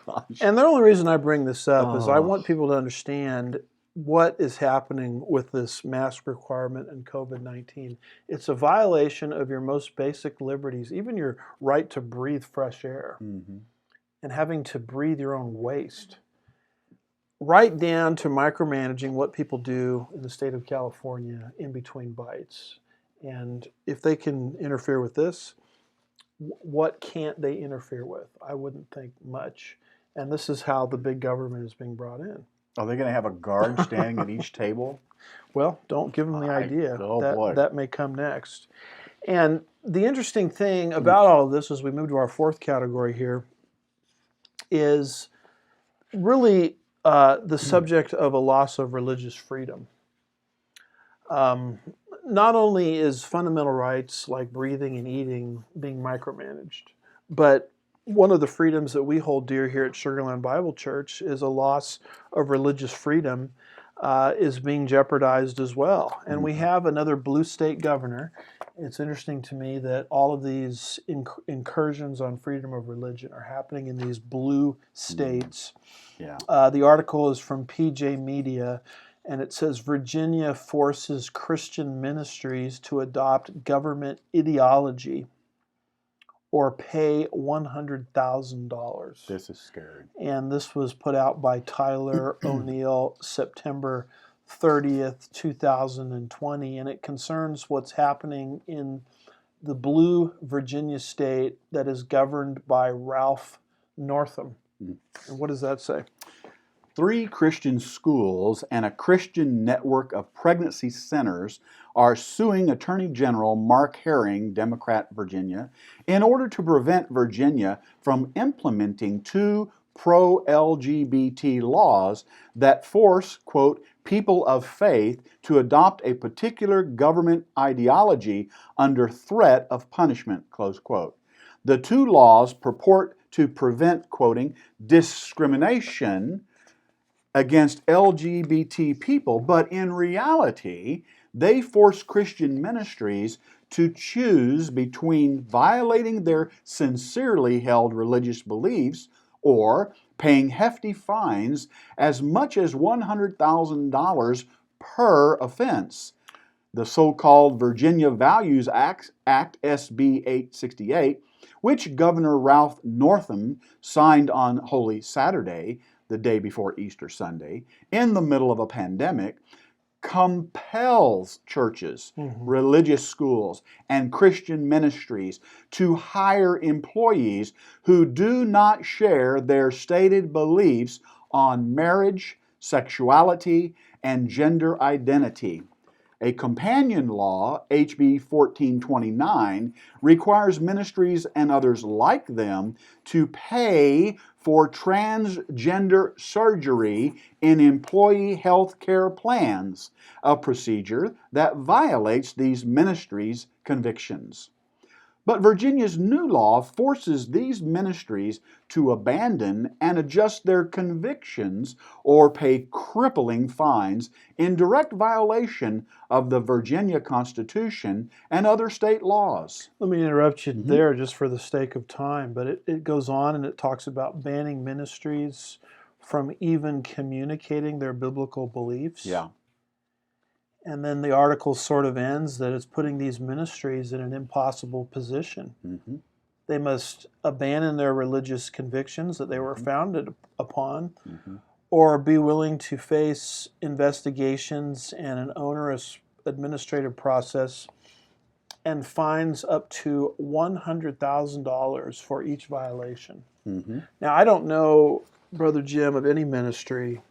Gosh. And the only reason I bring this up is I want people to understand what is happening with this mask requirement and COVID-19. It's a violation of your most basic liberties, even your right to breathe fresh air and having to breathe your own waste. Right down to micromanaging what people do in the state of California in between bites. And if they can interfere with this, what can't they interfere with? I wouldn't think much. And this is how the big government is being brought in. Are they going to have a guard standing at each table? Well, don't give them the idea. Boy. That may come next. And the interesting thing about all of this, as we move to our fourth category here, is really the subject of a loss of religious freedom. Not only is fundamental rights like breathing and eating being micromanaged, but one of the freedoms that we hold dear here at Sugarland Bible Church is a loss of religious freedom is being jeopardized as well. And we have another blue state governor. It's interesting to me that all of these incursions on freedom of religion are happening in these blue states. Yeah. The article is from PJ Media, and it says Virginia forces Christian ministries to adopt government ideology or pay $100,000. This is scary. And this was put out by Tyler O'Neill, September 30th, 2020, and it concerns what's happening in the blue Virginia state that is governed by Ralph Northam. And what does that say? 3 Christian schools and a Christian network of pregnancy centers are suing Attorney General Mark Herring, Democrat, Virginia, in order to prevent Virginia from implementing 2 pro-LGBT laws that force, quote, people of faith to adopt a particular government ideology under threat of punishment, close quote. The 2 laws purport to prevent, quoting, discrimination against LGBT people, but in reality, they force Christian ministries to choose between violating their sincerely held religious beliefs or paying hefty fines as much as $100,000 per offense. The so-called Virginia Values Act SB 868, which Governor Ralph Northam signed on Holy Saturday, the day before Easter Sunday, in the middle of a pandemic, compels churches, religious schools, and Christian ministries to hire employees who do not share their stated beliefs on marriage, sexuality, and gender identity. A companion law, HB 1429, requires ministries and others like them to pay for transgender surgery in employee health care plans, a procedure that violates these ministries' convictions. But Virginia's new law forces these ministries to abandon and adjust their convictions or pay crippling fines in direct violation of the Virginia Constitution and other state laws. Let me interrupt you there just for the sake of time, but it goes on and it talks about banning ministries from even communicating their biblical beliefs. Yeah. And then the article sort of ends that it's putting these ministries in an impossible position. They must abandon their religious convictions that they were founded upon, or be willing to face investigations and an onerous administrative process and fines up to $100,000 for each violation. Now, I don't know, Brother Jim, of any ministry,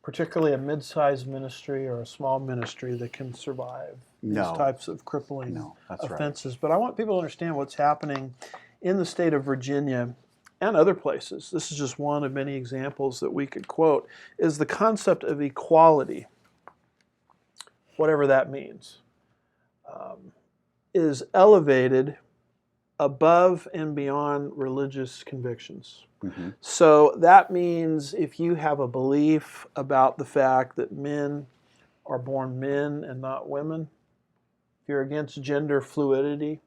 particularly a mid-sized ministry or a small ministry, that can survive these types of crippling offenses. But I want people to understand what's happening in the state of Virginia and other places. This is just one of many examples that we could quote, is the concept of equality, whatever that means, is elevated above and beyond religious convictions. So that means if you have a belief about the fact that men are born men and not women, if you're against gender fluidity,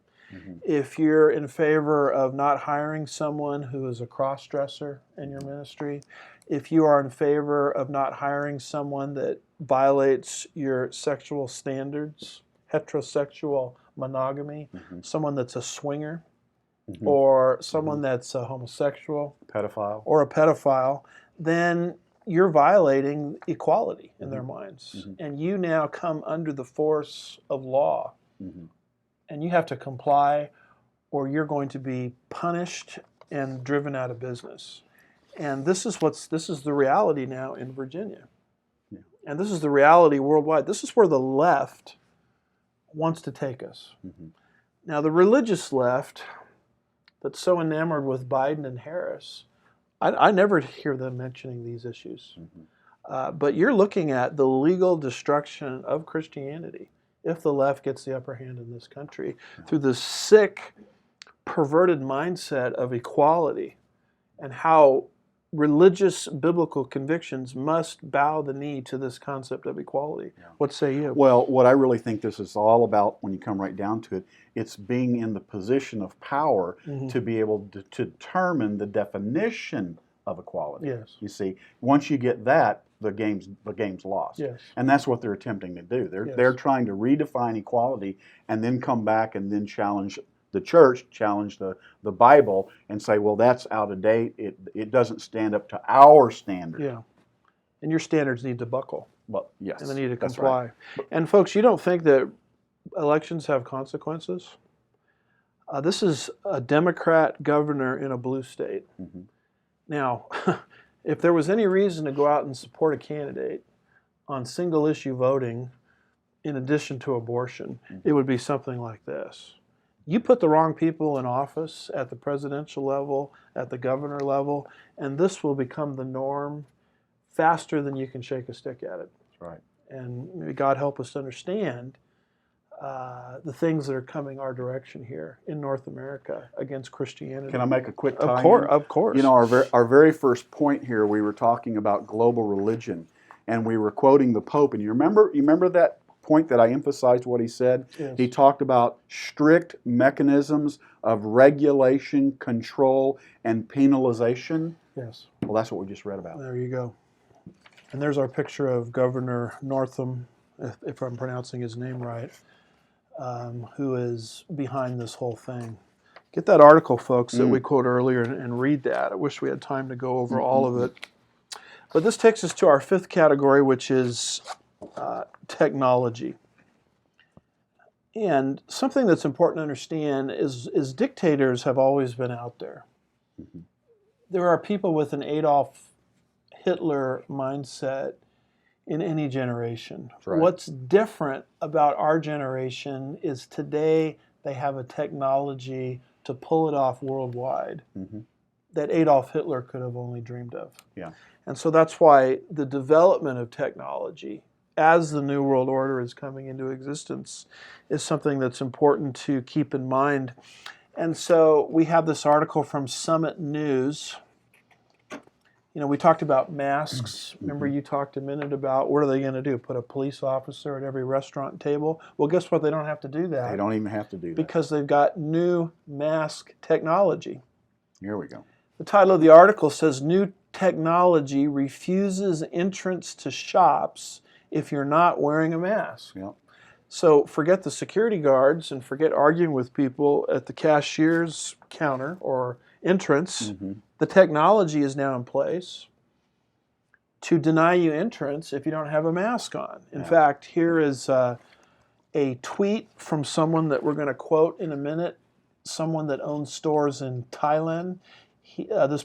if you're in favor of not hiring someone who is a cross-dresser in your ministry, if you are in favor of not hiring someone that violates your sexual standards, heterosexual monogamy, someone that's a swinger, or someone that's a homosexual, pedophile, or a pedophile, then you're violating equality in their minds. And you now come under the force of law. And you have to comply, or you're going to be punished and driven out of business. And this is the reality now in Virginia. And this is the reality worldwide. This is where the left wants to take us. Now, the religious left that's so enamored with Biden and Harris, I never hear them mentioning these issues. But you're looking at the legal destruction of Christianity if the left gets the upper hand in this country through the sick, perverted mindset of equality and how religious biblical convictions must bow the knee to this concept of equality. What say you? Well, what I really think this is all about, when you come right down to it, it's being in the position of power to be able to determine the definition of equality. You see, once you get that, the game's lost. And that's what they're attempting to do. They're trying to redefine equality and then come back and then challenge the church, challenge the Bible, and say, well, that's out of date. It doesn't stand up to our standard. And your standards need to buckle. Well, yes. And they need to comply. Right. And folks, you don't think that elections have consequences? This is a Democrat governor in a blue state. Now, if there was any reason to go out and support a candidate on single issue voting in addition to abortion, it would be something like this. You put the wrong people in office at the presidential level, at the governor level, and this will become the norm faster than you can shake a stick at it. That's right. And may God help us to understand the things that are coming our direction here in North America against Christianity. Can I make a quick tie-in? Of course. You know, our very first point here, we were talking about global religion, and we were quoting the Pope. And you remember that point that I emphasized what he said? Yes. He talked about strict mechanisms of regulation, control, and penalization. Yes. Well, that's what we just read about. There you go. And there's our picture of Governor Northam, if I'm pronouncing his name right, who is behind this whole thing. Get that article, folks, that we quoted earlier and read that. I wish we had time to go over all of it. But this takes us to our fifth category, which is technology. And something that's important to understand is dictators have always been out there. There are people with an Adolf Hitler mindset in any generation. Right. What's different about our generation is today they have a technology to pull it off worldwide that Adolf Hitler could have only dreamed of. Yeah. And so that's why the development of technology as the New World Order is coming into existence is something that's important to keep in mind. And so we have this article from Summit News. You know, we talked about masks. Remember you talked a minute about what are they going to do? Put a police officer at every restaurant table? Well, guess what? They don't have to do that. They don't even have to do that. Because they've got new mask technology. Here we go. The title of the article says, New Technology Refuses Entrance to Shops If You're Not Wearing a Mask. Yep. So forget the security guards and forget arguing with people at the cashier's counter or entrance. The technology is now in place to deny you entrance if you don't have a mask on. In fact, here is a tweet from someone that we're going to quote in a minute, someone that owns stores in Thailand. This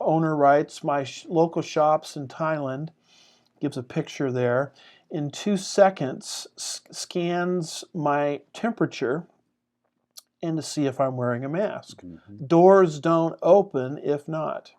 owner writes, my local shops in Thailand, gives a picture there, in 2 seconds scans my temperature and to see if I'm wearing a mask. Doors don't open if not.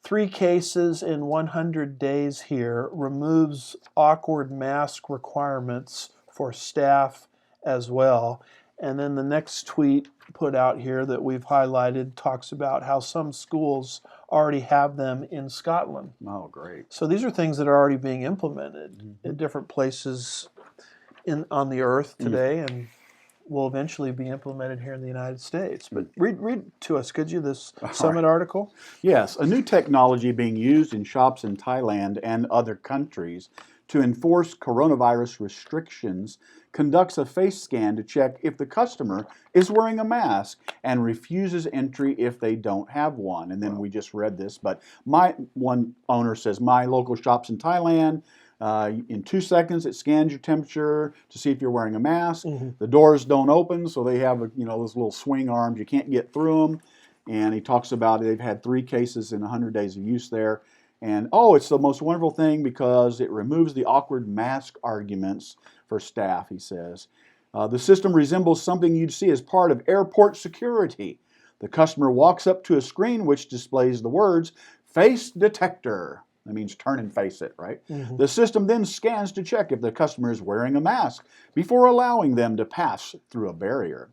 3 cases in 100 days here removes awkward mask requirements for staff as well. And then the next tweet put out here that we've highlighted talks about how some schools already have them in Scotland. Oh, great. So these are things that are already being implemented in different places on the earth today and will eventually be implemented here in the United States. But read to us, could you, this Summit article? Yes, a new technology being used in shops in Thailand and other countries to enforce coronavirus restrictions conducts a face scan to check if the customer is wearing a mask and refuses entry if they don't have one. And then we just read this, but one owner says, my local shops in Thailand, in 2 seconds it scans your temperature to see if you're wearing a mask. The doors don't open, so they have those little swing arms. You can't get through them. And he talks about they've had 3 cases in 100 days of use there. And, it's the most wonderful thing because it removes the awkward mask arguments for staff, he says. The system resembles something you'd see as part of airport security. The customer walks up to a screen which displays the words, face detector. That means turn and face it, right? The system then scans to check if the customer is wearing a mask before allowing them to pass through a barrier.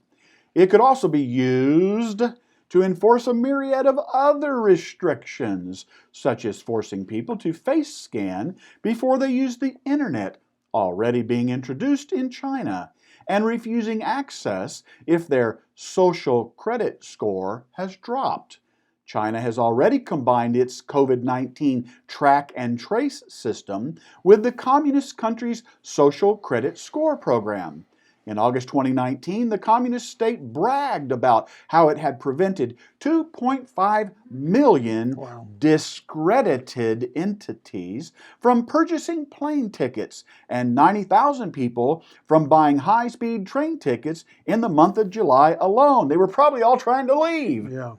It could also be used to enforce a myriad of other restrictions, such as forcing people to face scan before they use the internet, already being introduced in China, and refusing access if their social credit score has dropped. China has already combined its COVID-19 track and trace system with the communist country's social credit score program. In August 2019, the communist state bragged about how it had prevented 2.5 million discredited entities from purchasing plane tickets and 90,000 people from buying high-speed train tickets in the month of July alone. They were probably all trying to leave. Yeah.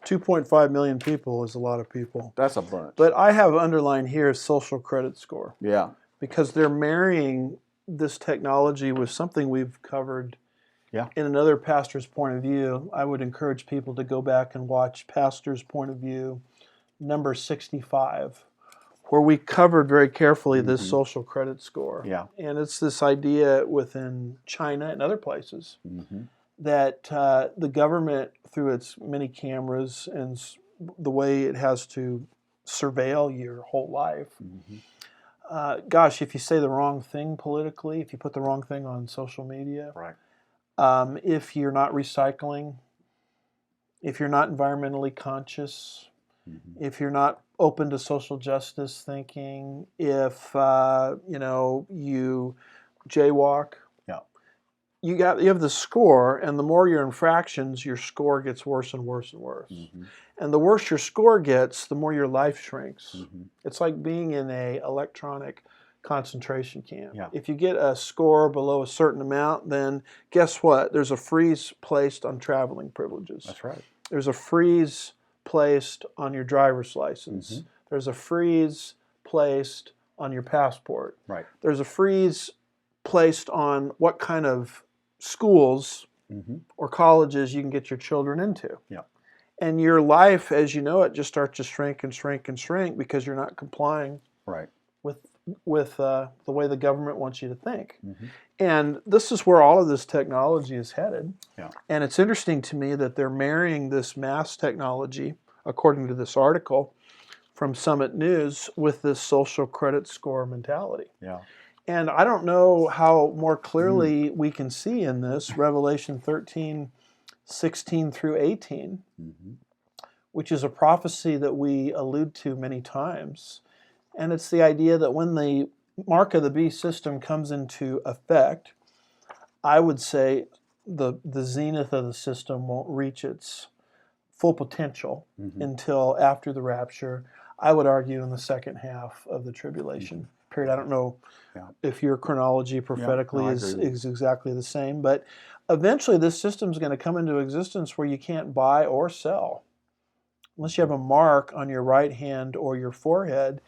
2.5 million people is a lot of people. That's a bunch. But I have underlined here social credit score. Yeah. Because they're marrying this technology with something we've covered in another pastor's point of view. I would encourage people to go back and watch Pastor's Point of View, number 65, where we covered very carefully this Mhm. social credit score. Yeah. And it's this idea within China and other places Mhm. that the government, through its many cameras and the way it has to surveil your whole life, Mhm. gosh, if you say the wrong thing politically, if you put the wrong thing on social media, Right. if you're not recycling, if you're not environmentally conscious, Mhm. if you're not open to social justice thinking, if you jaywalk, Yeah. you have the score, and the more your infractions, your score gets worse and worse and worse. Mhm. And the worse your score gets, the more your life shrinks. Mhm. It's like being in a electronic concentration camp. Yeah. If you get a score below a certain amount, then guess what? There's a freeze placed on traveling privileges. That's right. There's a freeze placed on your driver's license. Mhm. There's a freeze placed on your passport. Right. There's a freeze placed on what kind of schools Mhm. or colleges you can get your children into. Yeah. And your life, as you know it, just starts to shrink and shrink and shrink because you're not complying Right. with the way the government wants you to think. Mhm. And this is where all of this technology is headed. Yeah. And it's interesting to me that they're marrying this mass technology, according to this article from Summit News, with this social credit score mentality. Yeah. And I don't know how more clearly we can see in this Revelation 13, 16 through 18, Mhm. which is a prophecy that we allude to many times. And it's the idea that when the mark of the beast system comes into effect, I would say the zenith of the system won't reach its full potential Mhm. until after the rapture. I would argue in the second half of the tribulation period. I don't know Yeah. if your chronology prophetically I is agree with exactly the same, but eventually this system is going to come into existence where you can't buy or sell unless you have a mark on your right hand or your forehead.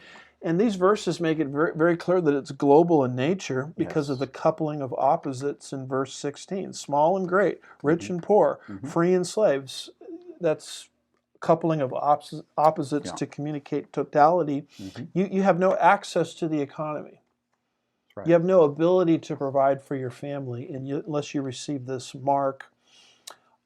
And these verses make it very, very clear that it's global in nature because of Yes. the coupling of opposites in verse 16. Small and great, rich and poor, Mhm. free and slaves. That's coupling of opposites Yeah. to communicate totality. Mhm. You have no access to the economy. That's right. You have no ability to provide for your family unless you receive this mark.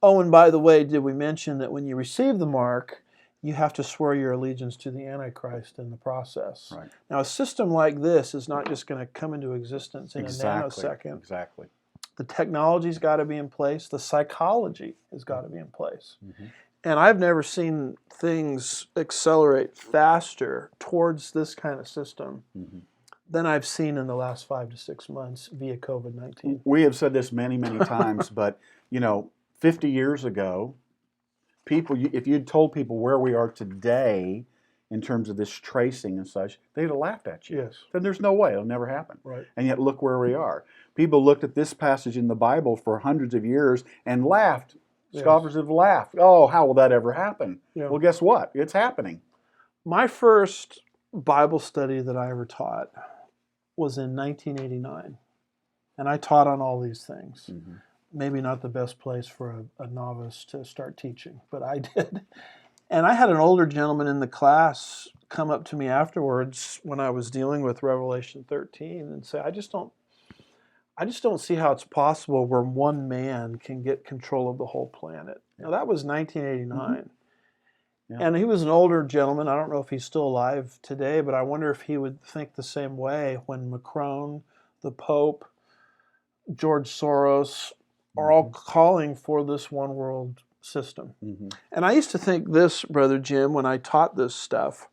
Oh, and by the way, did we mention that when you receive the mark, you have to swear your allegiance to the Antichrist in the process? Right. Now, a system like this is not just going to come into existence in Exactly. a nanosecond. Exactly. The technology's got to be in place. The psychology has got to be in place. Mhm. And I've never seen things accelerate faster towards this kind of system Mhm. than I've seen in the last 5 to 6 months via COVID-19. We have said this many, many times, but 50 years ago, if you'd told people where we are today in terms of this tracing and such, they'd have laughed at you. Yes. Then there's no way, it'll never happen. Right. And yet look where we are. People looked at this passage in the Bible for hundreds of years and laughed. Yes. Scoffers have laughed. Oh, how will that ever happen? Yeah. Well, guess what? It's happening. My first Bible study that I ever taught was in 1989. And I taught on all these things. Mhm. Maybe not the best place for a novice to start teaching, but I did. And I had an older gentleman in the class come up to me afterwards when I was dealing with Revelation 13 and say, I just don't see how it's possible where one man can get control of the whole planet. Now that was 1989. Yeah. And he was an older gentleman. I don't know if he's still alive today, but I wonder if he would think the same way when Macron, the Pope, George Soros are all calling for this one world system. Mhm. And I used to think this, Brother Jim, when I taught this stuff,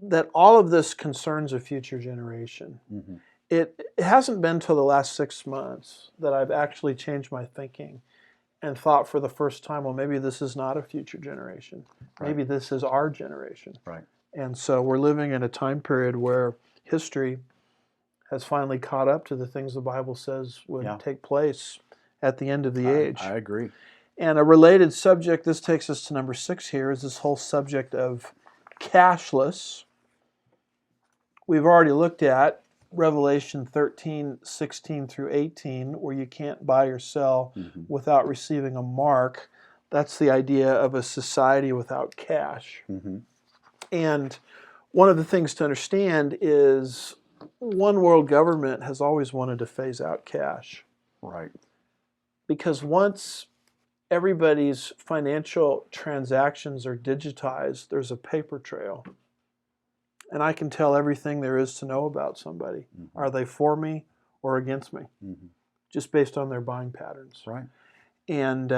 that all of this concerns a future generation. Mhm. It hasn't been till the last 6 months that I've actually changed my thinking and thought for the first time, well, maybe this is not a future generation. Maybe Right. this is our generation. Right. And so we're living in a time period where history has finally caught up to the things the Bible says would Yeah. take place at the end of the age. I agree. And a related subject, this takes us to number 6 here, is this whole subject of cashless. We've already looked at Revelation 13, 16 through 18, where you can't buy or sell Mhm. without receiving a mark. That's the idea of a society without cash. Mhm. And one of the things to understand is one world government has always wanted to phase out cash. Right. Because once everybody's financial transactions are digitized, there's a paper trail. And I can tell everything there is to know about somebody. Mm-hmm. Are they for me or against me? Mm-hmm. Just based on their buying patterns. Right. And,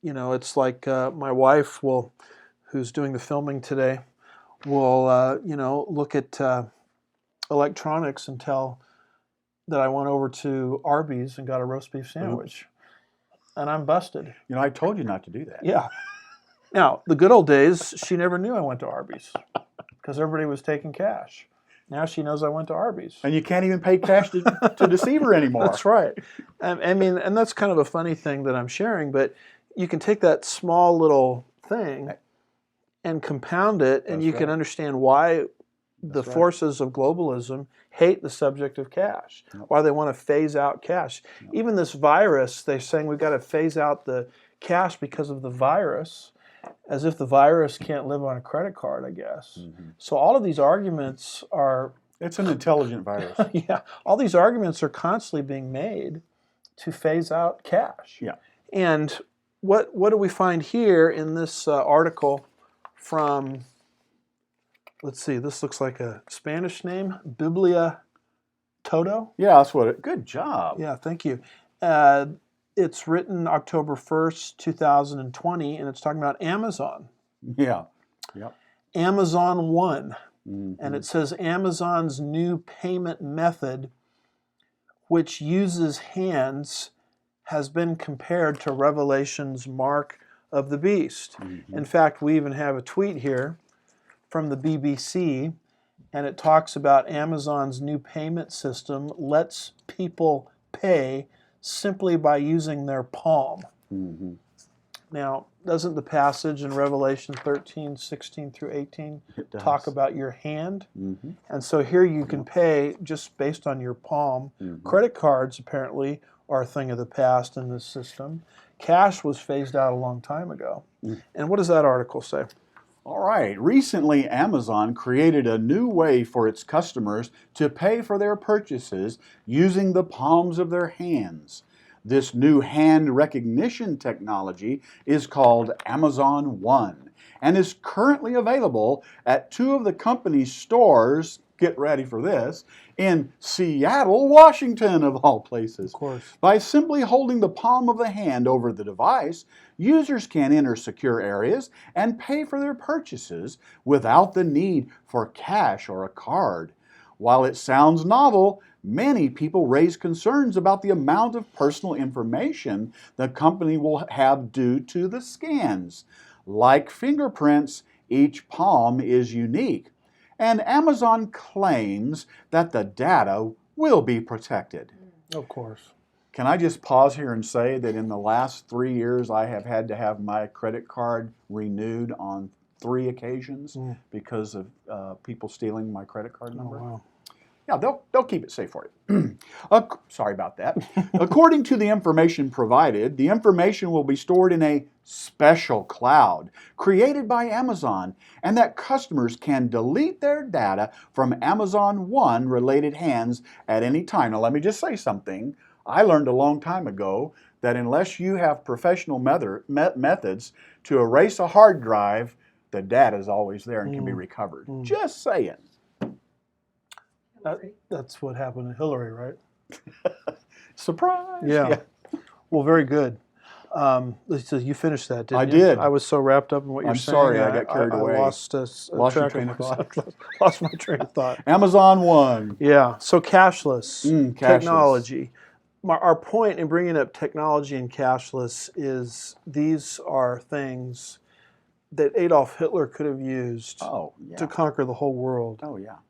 it's like my wife who's doing the filming today, will, look at electronics and tell that I went over to Arby's and got a roast beef sandwich. And I'm busted. I told you not to do that. Yeah. Now, the good old days, she never knew I went to Arby's because everybody was taking cash. Now she knows I went to Arby's. And you can't even pay cash to deceive her anymore. That's right. And that's kind of a funny thing that I'm sharing, but you can take that small little thing and compound it, and you can understand why the forces of globalism hate the subject of cash, why they want to phase out cash. Even this virus, they're saying we've got to phase out the cash because of the virus, as if the virus can't live on a credit card, I guess. Mm-hmm. So all of these arguments are... It's an intelligent virus. Yeah. All these arguments are constantly being made to phase out cash. Yeah. And what do we find here in this article from... Let's see, this looks like a Spanish name, Biblia Todo. Yeah, that's what good job. Yeah, thank you. It's written October 1st, 2020, and it's talking about Amazon. Yeah. Yep. Amazon One. Mm-hmm. And it says Amazon's new payment method, which uses hands, has been compared to Revelation's mark of the beast. Mm-hmm. In fact, we even have a tweet here from the BBC, and it talks about Amazon's new payment system lets people pay simply by using their palm. Mm-hmm. Now, doesn't the passage in Revelation 13, 16 through 18 talk about your hand? Mm-hmm. And so here you can pay just based on your palm. Mm-hmm. Credit cards, apparently, are a thing of the past in this system. Cash was phased out a long time ago. Mm-hmm. And what does that article say? All right. Recently, Amazon created a new way for its customers to pay for their purchases using the palms of their hands. This new hand recognition technology is called Amazon One and is currently available at 2 of the company's stores, get ready for this, in Seattle, Washington, of all places. Of course. By simply holding the palm of the hand over the device, users can enter secure areas and pay for their purchases without the need for cash or a card. While it sounds novel, many people raise concerns about the amount of personal information the company will have due to the scans. Like fingerprints, each palm is unique, and Amazon claims that the data will be protected. Of course. Can I just pause here and say that in the last 3 years, I have had to have my credit card renewed on 3 occasions because of people stealing my credit card number? Oh, wow. Yeah, they'll keep it safe for you. Sorry about that. According to the information provided, the information will be stored in a special cloud created by Amazon, and that customers can delete their data from Amazon One related hands at any time. Now, let me just say something. I learned a long time ago that unless you have professional methods to erase a hard drive, the data is always there and can be recovered. Just saying. That's what happened to Hillary, right? Surprise! Yeah. Well, very good. So you finished that, didn't you? I did. I was so wrapped up in what you're saying. I'm sorry, I got carried away. I lost your train of thought. Lost my train of thought. Amazon One. Yeah. So cashless cashless technology. Our point in bringing up technology and cashless is these are things that Adolf Hitler could have used to conquer the whole world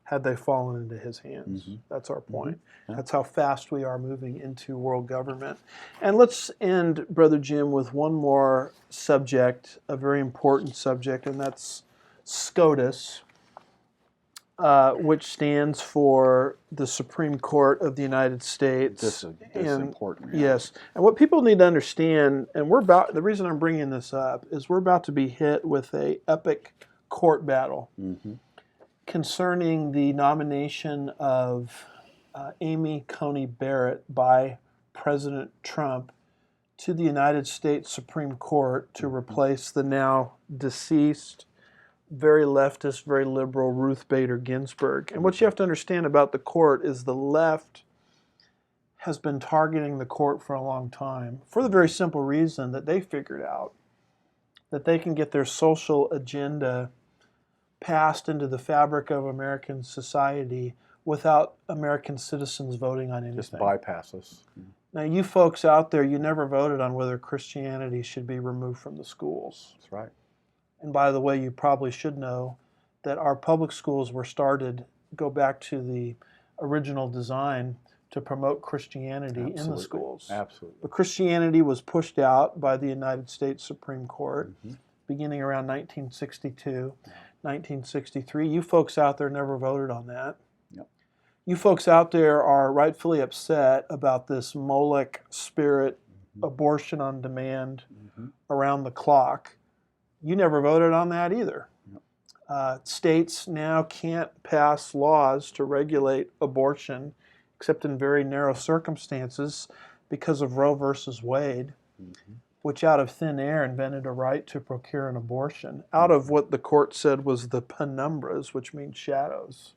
had they fallen into his hands. Mm-hmm. That's our point. Mm-hmm. Yeah. That's how fast we are moving into world government. And let's end, Brother Jim, with one more subject, a very important subject, and that's SCOTUS, which stands for the Supreme Court of the United States. This is important. Yes. And what people need to understand, and the reason I'm bringing this up is we're about to be hit with an epic court battle. Mm-hmm. concerning the nomination of Amy Coney Barrett by President Trump to the United States Supreme Court to replace the now deceased, very leftist, very liberal Ruth Bader Ginsburg. And what you have to understand about the court is the left has been targeting the court for a long time for the very simple reason that they figured out that they can get their social agenda passed into the fabric of American society without American citizens voting on anything. Just bypass us. Now, you folks out there, you never voted on whether Christianity should be removed from the schools. That's right. And by the way, you probably should know that our public schools were started, go back to the original design, to promote Christianity in the schools. Absolutely. But Christianity was pushed out by the United States Supreme Court beginning around 1962, 1963. You folks out there never voted on that. Yep. You folks out there are rightfully upset about this Moloch spirit, abortion on demand, around the clock. You never voted on that either. Yep. States now can't pass laws to regulate abortion except in very narrow circumstances because of Roe versus Wade, which out of thin air invented a right to procure an abortion out of what the court said was the penumbras, which means shadows,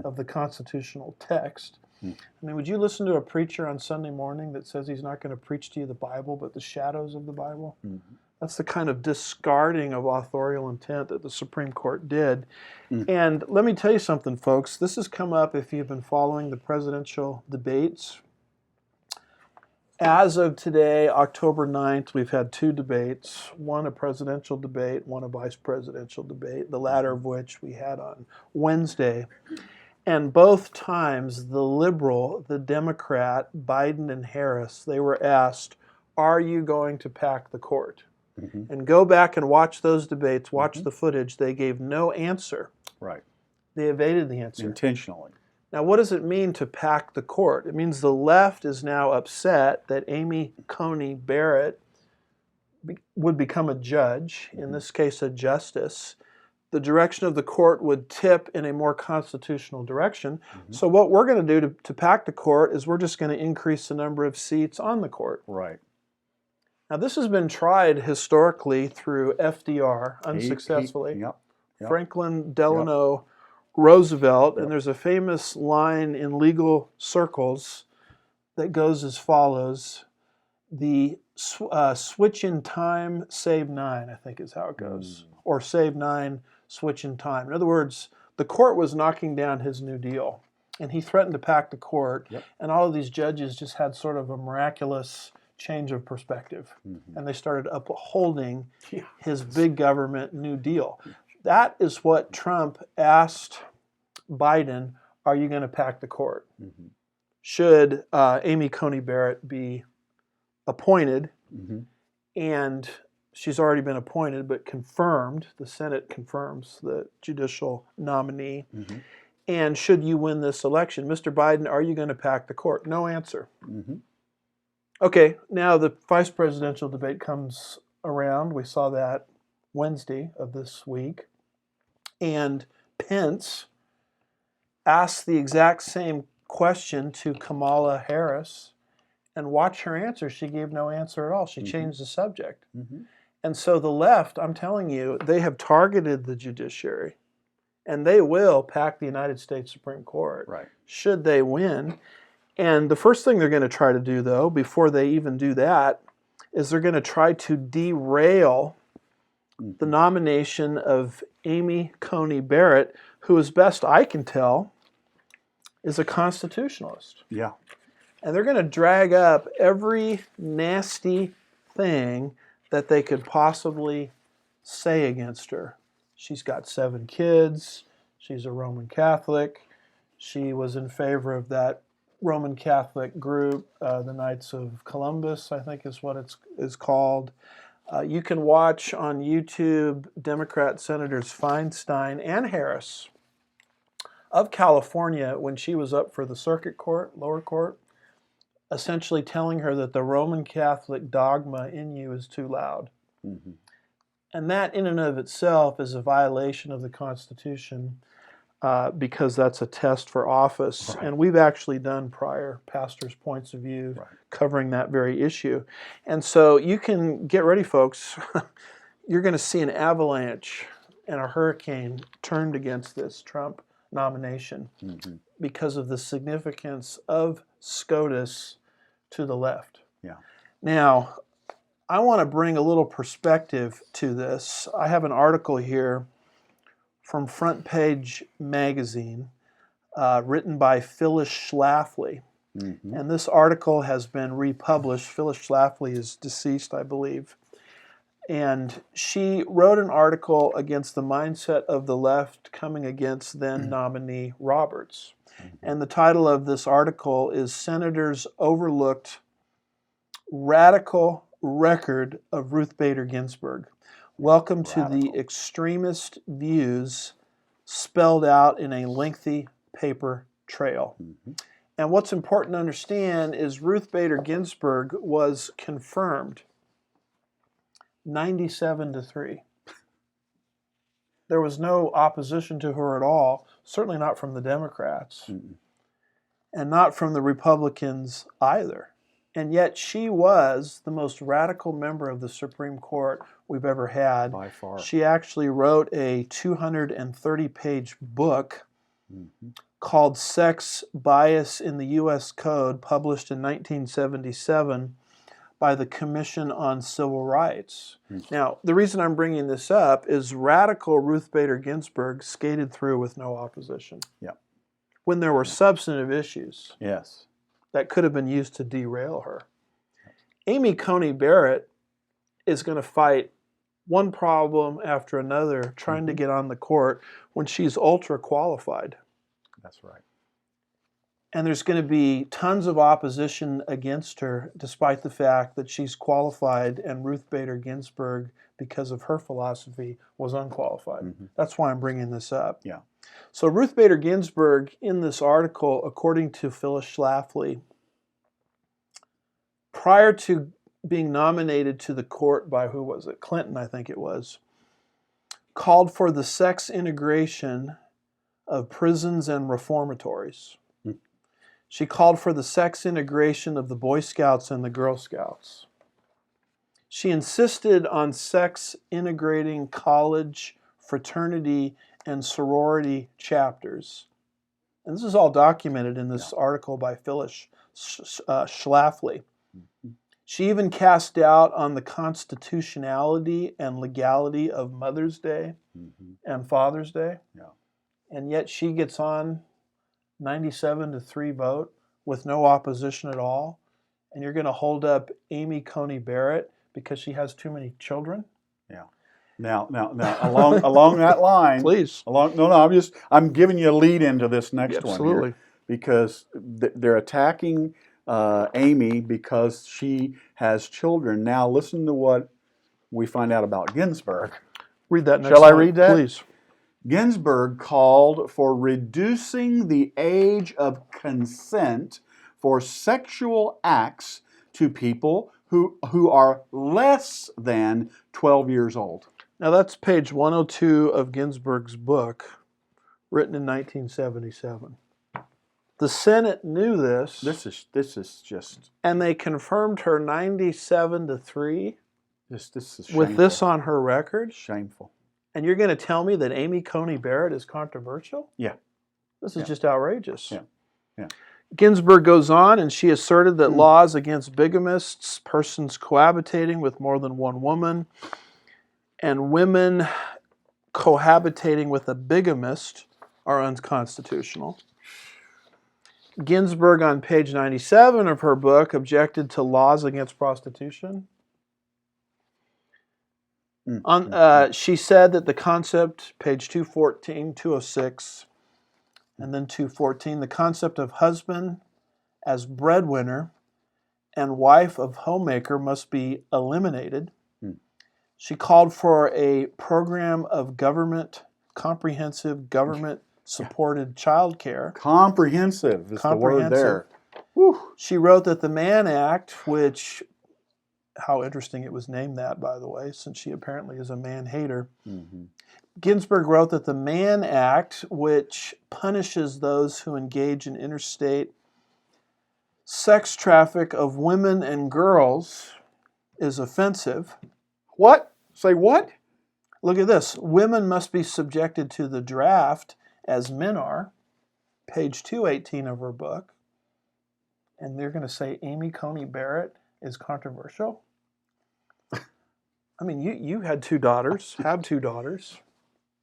of the constitutional text. I mean, would you listen to a preacher on Sunday morning that says he's not going to preach to you the Bible, but the shadows of the Bible? That's the kind of discarding of authorial intent that the Supreme Court did. And let me tell you something, folks. This has come up if you've been following the presidential debates. As of today, October 9th, we've had 2 debates, one a presidential debate, one a vice presidential debate, the latter of which we had on Wednesday. And both times, the liberal, the Democrat, Biden and Harris, they were asked, are you going to pack the court? And go back and watch those debates, watch the footage. They gave no answer. Right. They evaded the answer. Intentionally. Now, what does it mean to pack the court? It means the left is now upset that Amy Coney Barrett would become a judge, in this case a justice. The direction of the court would tip in a more constitutional direction. So what we're going to do to pack the court is we're just going to increase the number of seats on the court. Right. Now, this has been tried historically through FDR, unsuccessfully. Yep. Franklin Delano Roosevelt, and there's a famous line in legal circles that goes as follows: the switch in time, save 9, I think is how it goes, or save 9, switch in time. In other words, the court was knocking down his New Deal, and he threatened to pack the court, and all of these judges just had sort of a miraculous change of perspective, and they started upholding his big government New Deal. That is what Trump asked Biden, are you going to pack the court? Should Amy Coney Barrett be appointed? And she's already been appointed, but confirmed, the Senate confirms the judicial nominee. And should you win this election, Mr. Biden, are you going to pack the court? No answer. Okay, now the vice presidential debate comes around. We saw that Wednesday of this week. And Pence asked the exact same question to Kamala Harris, and watch her answer. She gave no answer at all. She changed the subject. And so the left, I'm telling you, they have targeted the judiciary, and they will pack the United States Supreme Court should they win. And the first thing they're going to try to do, though, before they even do that, is they're going to try to derail the nomination of Amy Coney Barrett, who, as best I can tell, is a constitutionalist. And they're going to drag up every nasty thing that they could possibly say against her. She's got 7 kids. She's a Roman Catholic. She was in favor of that Roman Catholic group, the Knights of Columbus, I think is what it's called. You can watch on YouTube Democrat Senators Feinstein and Harris of California, when she was up for the circuit court, lower court, essentially telling her that the Roman Catholic dogma in you is too loud. And that in and of itself is a violation of the Constitution. because that's a test for office. Right. And we've actually done prior pastors' points of view Right. covering that very issue. And so you can get ready, folks. You're going to see an avalanche and a hurricane turned against this Trump nomination because of the significance of SCOTUS to the left. Yeah. Now, I want to bring a little perspective to this. I have an article here from Front Page Magazine, written by Phyllis Schlafly. And this article has been republished. Phyllis Schlafly is deceased, I believe. And she wrote an article against the mindset of the left coming against then nominee Roberts. And the title of this article is Senators Overlooked Radical Record of Ruth Bader Ginsburg. Welcome to the extremist views spelled out in a lengthy paper trail. And what's important to understand is Ruth Bader Ginsburg was confirmed 97-3. There was no opposition to her at all, certainly not from the Democrats, and not from the Republicans either. And yet she was the most radical member of the Supreme Court we've ever had. By far. She actually wrote a 230-page book called Sex Bias in the U.S. Code, published in 1977 by the Commission on Civil Rights. Now, the reason I'm bringing this up is radical Ruth Bader Ginsburg skated through with no opposition. When there were substantive issues. Yes. That could have been used to derail her. Amy Coney Barrett is going to fight one problem after another trying to get on the court when she's ultra qualified. That's right. And there's going to be tons of opposition against her despite the fact that she's qualified and Ruth Bader Ginsburg, because of her philosophy, was unqualified. That's why I'm bringing this up. Yeah. So Ruth Bader Ginsburg, in this article, according to Phyllis Schlafly, prior to being nominated to the court by, who was it? Clinton, I think it was, called for the sex integration of prisons and reformatories. She called for the sex integration of the Boy Scouts and the Girl Scouts. She insisted on sex integrating college, fraternity, and sorority chapters. And this is all documented in this article by Phyllis Schlafly. She even cast doubt on the constitutionality and legality of Mother's Day and Father's Day. And yet she gets on 97-3 vote with no opposition at all. And you're going to hold up Amy Coney Barrett because she has too many children? Now, along that line, Please. I'm giving you a lead into this next one Absolutely. here, because they're attacking Amy because she has children. Now, listen to what we find out about Ginsburg. Read that next Shall I line, read that? Please. Ginsburg called for reducing the age of consent for sexual acts to people who are less than 12 years old. Now that's page 102 of Ginsburg's book, written in 1977. The Senate knew this. This is just, and they confirmed her 97-3 this is shameful. with this on her record. Shameful. And you're going to tell me that Amy Coney Barrett is controversial? Yeah. This is just outrageous. Yeah. Ginsburg goes on, and she asserted that laws against bigamists, persons cohabitating with more than one woman, and women cohabitating with a bigamist are unconstitutional. Ginsburg, on page 97 of her book, objected to laws against prostitution. She said that the concept, page 214, 206, and then 214, the concept of husband as breadwinner and wife of homemaker must be eliminated. She called for a program of comprehensive government-supported child care. Comprehensive is the word there. Whew. She wrote that the Mann Act, which how interesting it was named that, by the way, since she apparently is a man-hater. Mm-hmm. Ginsburg wrote that the Mann Act, which punishes those who engage in interstate sex traffic of women and girls, is offensive. What? Say what? Look at this. Women must be subjected to the draft as men are. Page 218 of her book. And they're going to say Amy Coney Barrett is controversial. I mean, you had 2 daughters, have 2 daughters.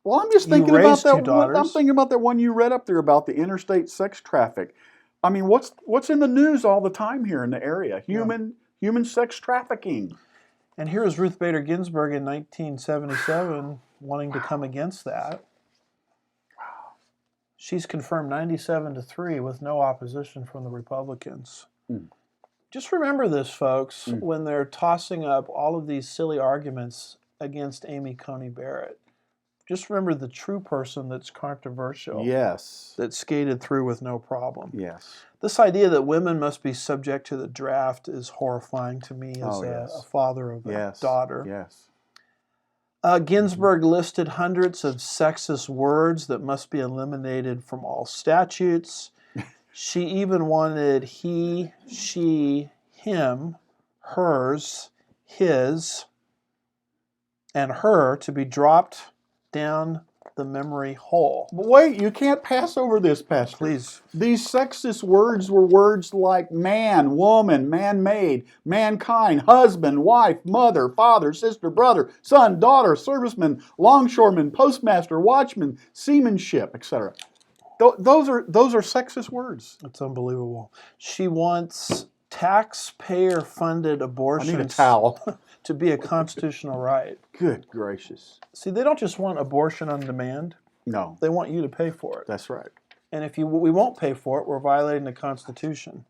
Well, I'm just You thinking about raised that. 2 daughters. I'm thinking about that one you read up there about the interstate sex traffic. I mean, what's in the news all the time here in the area? Human sex trafficking. And here is Ruth Bader Ginsburg in 1977 wanting to come against that. She's confirmed 97-3 with no opposition from the Republicans. Mm. Just remember this, folks, when they're tossing up all of these silly arguments against Amy Coney Barrett. Just remember the true person that's controversial. Yes. That skated through with no problem. Yes. This idea that women must be subject to the draft is horrifying to me as a father of a daughter. Yes. Ginsburg listed hundreds of sexist words that must be eliminated from all statutes. She even wanted he, she, him, hers, his, and her to be dropped down the memory hole. But wait, you can't pass over this, Pastor. Please. These sexist words were words like man, woman, man-made, mankind, husband, wife, mother, father, sister, brother, son, daughter, serviceman, longshoreman, postmaster, watchman, seamanship, etc. Those are sexist words. That's unbelievable. She wants taxpayer-funded I abortions need a towel. to be a constitutional right. Good gracious. See, they don't just want abortion on demand. No. They want you to pay for it. That's right. And if we won't pay for it, we're violating the Constitution.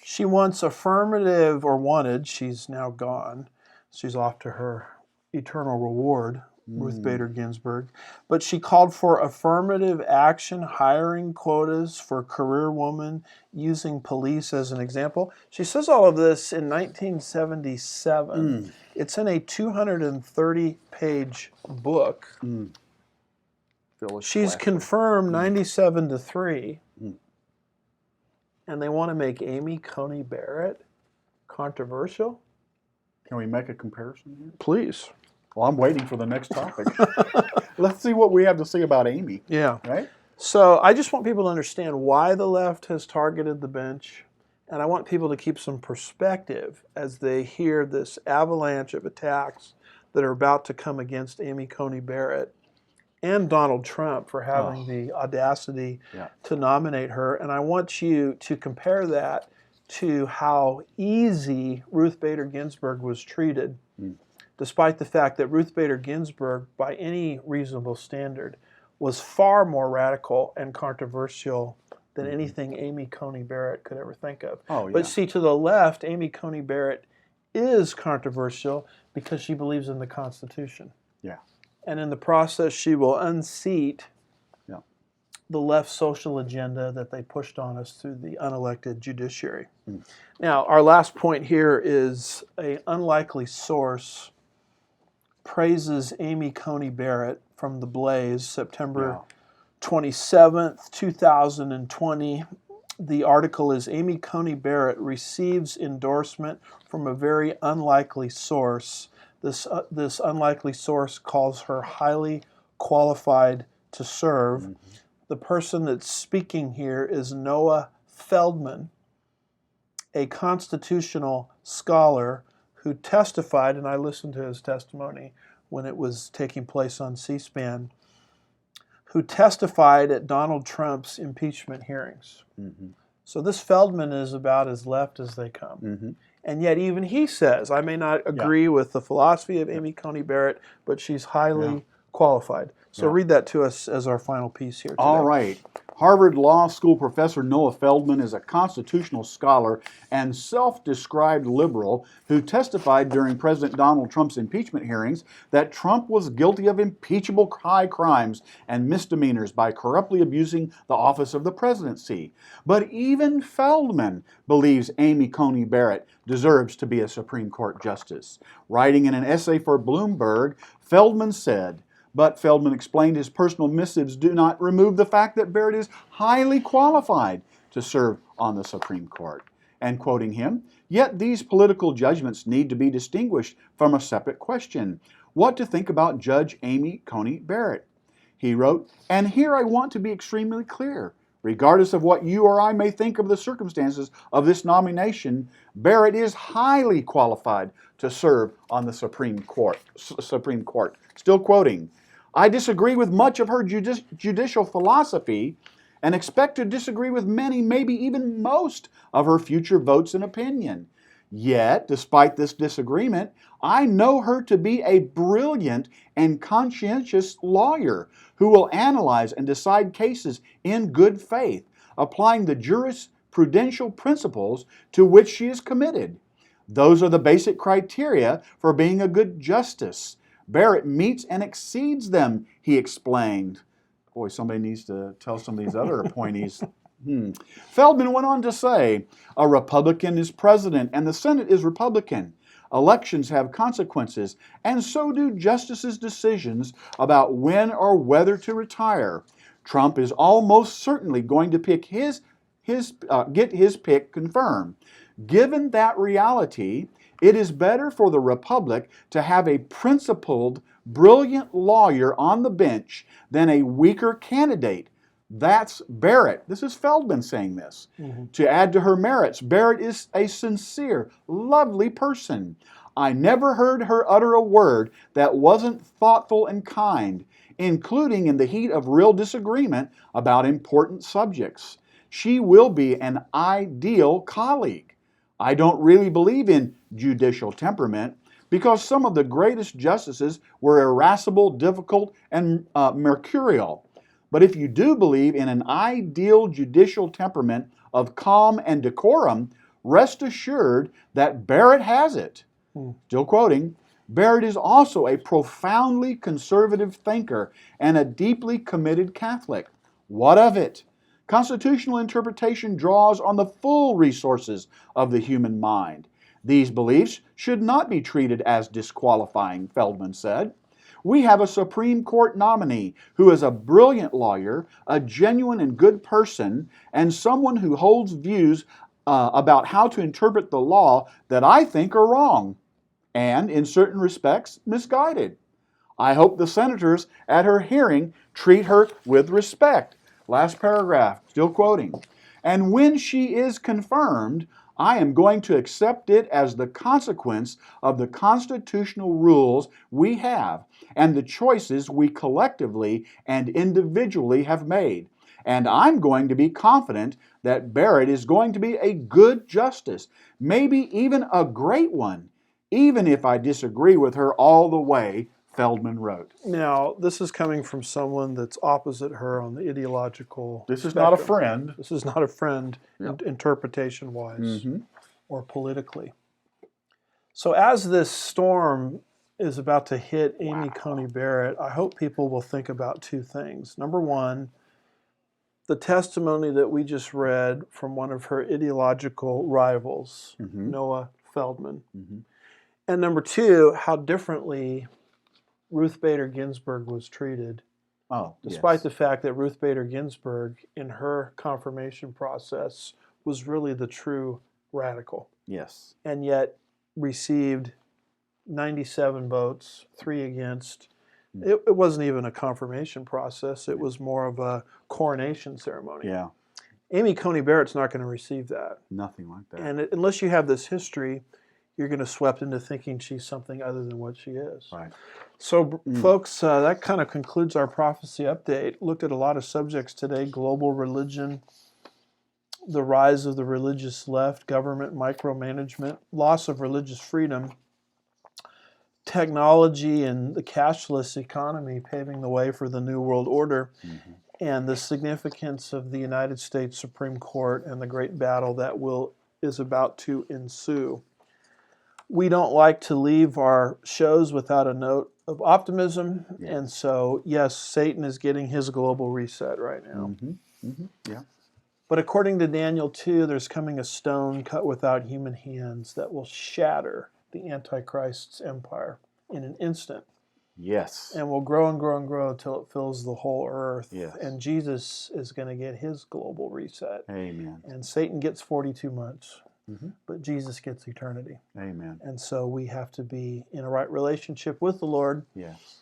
She wants affirmative, or wanted, she's now gone. She's off to her eternal reward, Ruth Bader Ginsburg. But she called for affirmative action, hiring quotas for career women, using police as an example. She says all of this in 1977. It's in a 230-page book. She's confirmed 97-3. And they want to make Amy Coney Barrett controversial? Can we make a comparison here? Please. Well, I'm waiting for the next topic. Let's see what we have to say about Amy. Yeah. Right? So I just want people to understand why the left has targeted the bench. And I want people to keep some perspective as they hear this avalanche of attacks that are about to come against Amy Coney Barrett and Donald Trump for having the audacity to nominate her. And I want you to compare that to how easy Ruth Bader Ginsburg was treated, despite the fact that Ruth Bader Ginsburg, by any reasonable standard, was far more radical and controversial than anything Amy Coney Barrett could ever think of. But see, to the left, Amy Coney Barrett is controversial because she believes in the Constitution. Yeah. And in the process, she will unseat the left social agenda that they pushed on us through the unelected judiciary. Now, our last point here is an unlikely source praises Amy Coney Barrett from The Blaze, September 27th, 2020. The article is Amy Coney Barrett receives endorsement from a very unlikely source. This unlikely source calls her highly qualified to serve. The person that's speaking here is Noah Feldman, a constitutional scholar who testified, and I listened to his testimony when it was taking place on C-SPAN, who testified at Donald Trump's impeachment hearings. So this Feldman is about as left as they come. And yet even he says, I may not agree with the philosophy of Amy Coney Barrett, but she's highly qualified. So read that to us as our final piece here today. All right. Harvard Law School professor Noah Feldman is a constitutional scholar and self-described liberal who testified during President Donald Trump's impeachment hearings that Trump was guilty of impeachable high crimes and misdemeanors by corruptly abusing the office of the presidency. But even Feldman believes Amy Coney Barrett deserves to be a Supreme Court justice. Writing in an essay for Bloomberg, Feldman said, but Feldman explained his personal missives do not remove the fact that Barrett is highly qualified to serve on the Supreme Court. And quoting him, yet these political judgments need to be distinguished from a separate question. What to think about Judge Amy Coney Barrett? He wrote, and here I want to be extremely clear. Regardless of what you or I may think of the circumstances of this nomination, Barrett is highly qualified to serve on the Supreme Court. Still quoting, I disagree with much of her judicial philosophy and expect to disagree with many, maybe even most, of her future votes and opinion. Yet, despite this disagreement, I know her to be a brilliant and conscientious lawyer who will analyze and decide cases in good faith, applying the jurisprudential principles to which she is committed. Those are the basic criteria for being a good justice. Barrett meets and exceeds them, he explained. Boy, somebody needs to tell some of these other appointees. Feldman went on to say, a Republican is president and the Senate is Republican. Elections have consequences, and so do justices' decisions about when or whether to retire. Trump is almost certainly going to get his pick confirmed. Given that reality, it is better for the Republic to have a principled, brilliant lawyer on the bench than a weaker candidate. That's Barrett. This is Feldman saying this. To add to her merits, Barrett is a sincere, lovely person. I never heard her utter a word that wasn't thoughtful and kind, including in the heat of real disagreement about important subjects. She will be an ideal colleague. I don't really believe in judicial temperament because some of the greatest justices were irascible, difficult, and mercurial. But if you do believe in an ideal judicial temperament of calm and decorum, rest assured that Barrett has it. Still quoting, Barrett is also a profoundly conservative thinker and a deeply committed Catholic. What of it? Constitutional interpretation draws on the full resources of the human mind. These beliefs should not be treated as disqualifying, Feldman said. We have a Supreme Court nominee who is a brilliant lawyer, a genuine and good person, and someone who holds views about how to interpret the law that I think are wrong and, in certain respects, misguided. I hope the senators at her hearing treat her with respect. Last paragraph, still quoting. And when she is confirmed, I am going to accept it as the consequence of the constitutional rules we have and the choices we collectively and individually have made. And I'm going to be confident that Barrett is going to be a good justice, maybe even a great one, even if I disagree with her all the way, Feldman wrote. Now, this is coming from someone that's opposite her on the ideological This is spectrum. not a friend. This is not a friend, Yep. interpretation-wise or politically. So as this storm is about to hit Amy Coney Barrett, I hope people will think about two things. Number one, the testimony that we just read from one of her ideological rivals, Noah Feldman. And number two, how differently Ruth Bader Ginsburg was treated, despite the fact that Ruth Bader Ginsburg, in her confirmation process, was really the true radical. Yes. And yet received 97 votes, 3 against. It wasn't even a confirmation process. It was more of a coronation ceremony. Yeah. Amy Coney Barrett's not going to receive that. Nothing like that. And unless you have this history, you're going to swept into thinking she's something other than what she is. Right. So, folks, that kind of concludes our prophecy update. Looked at a lot of subjects today: global religion, the rise of the religious left, government micromanagement, loss of religious freedom, technology and the cashless economy paving the way for the New World Order. and the significance of the United States Supreme Court and the great battle that is about to ensue. We don't like to leave our shows without a note of optimism, Yes. and so, yes, Satan is getting his global reset right now. Yeah. But according to Daniel 2, there's coming a stone cut without human hands that will shatter the Antichrist's empire in an instant. Yes. And will grow and grow and grow until it fills the whole earth. Yes. And Jesus is going to get his global reset. Amen. And Satan gets 42 months, Mm-hmm. but Jesus gets eternity. Amen. And so we have to be in a right relationship with the Lord. Yes.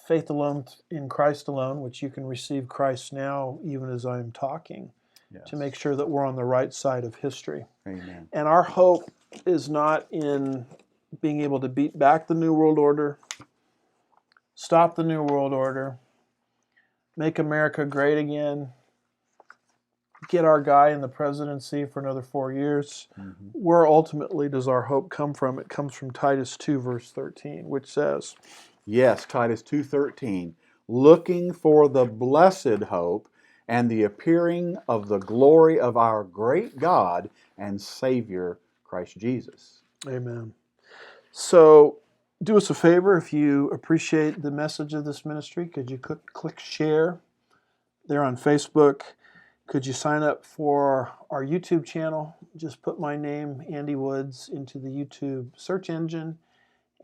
Faith alone in Christ alone, which you can receive Christ now, even as I am talking, Yes. to make sure that we're on the right side of history. Amen. And our hope is not in being able to beat back the New World Order, stop the New World Order, make America great again, get our guy in the presidency for another 4 years. Mm-hmm. Where ultimately does our hope come from? It comes from Titus 2, verse 13, which says, Yes, Titus 2:13, looking for the blessed hope and the appearing of the glory of our great God and Savior, Christ Jesus. Amen. So do us a favor, if you appreciate the message of this ministry, could you click share there on Facebook? Could you sign up for our YouTube channel? Just put my name, Andy Woods, into the YouTube search engine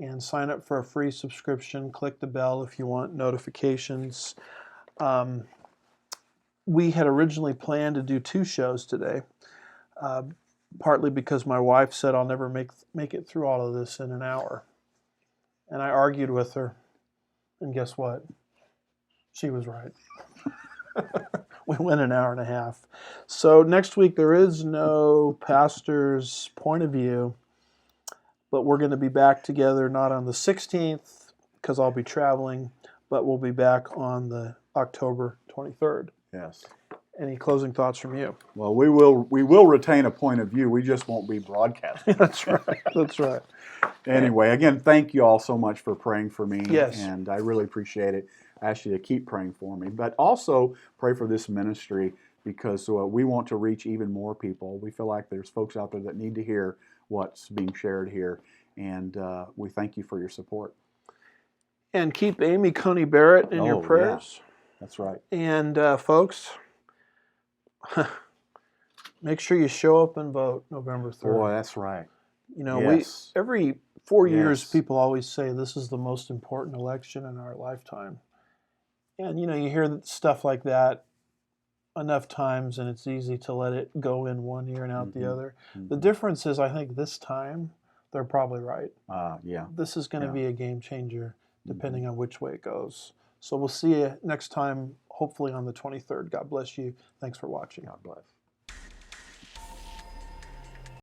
and sign up for a free subscription. Click the bell if you want notifications. We had originally planned to do 2 shows today, partly because my wife said I'll never make it through all of this in an hour. And I argued with her, and guess what? She was right. We went an hour and a half. So next week there is no pastor's point of view, but we're going to be back together not on the 16th because I'll be traveling, but we'll be back on the October 23rd. Yes. Any closing thoughts from you? Well, we will retain a point of view. We just won't be broadcasting. That's right. That's right. Anyway, again, thank you all so much for praying for me. Yes. And I really appreciate it. I ask you to keep praying for me, but also pray for this ministry because we want to reach even more people. We feel like there's folks out there that need to hear what's being shared here, and we thank you for your support. And keep Amy Coney Barrett in your prayers. Yeah. That's right. And folks, make sure you show up and vote November 3rd. Boy, that's right. You know, Yes. every 4 years, Yes. people always say this is the most important election in our lifetime. And, you know, you hear stuff like that enough times and it's easy to let it go in one ear and out the other. The difference is, I think this time, they're probably right. Yeah. This is going to be a game changer depending on which way it goes. So we'll see you next time, hopefully on the 23rd. God bless you. Thanks for watching. God bless.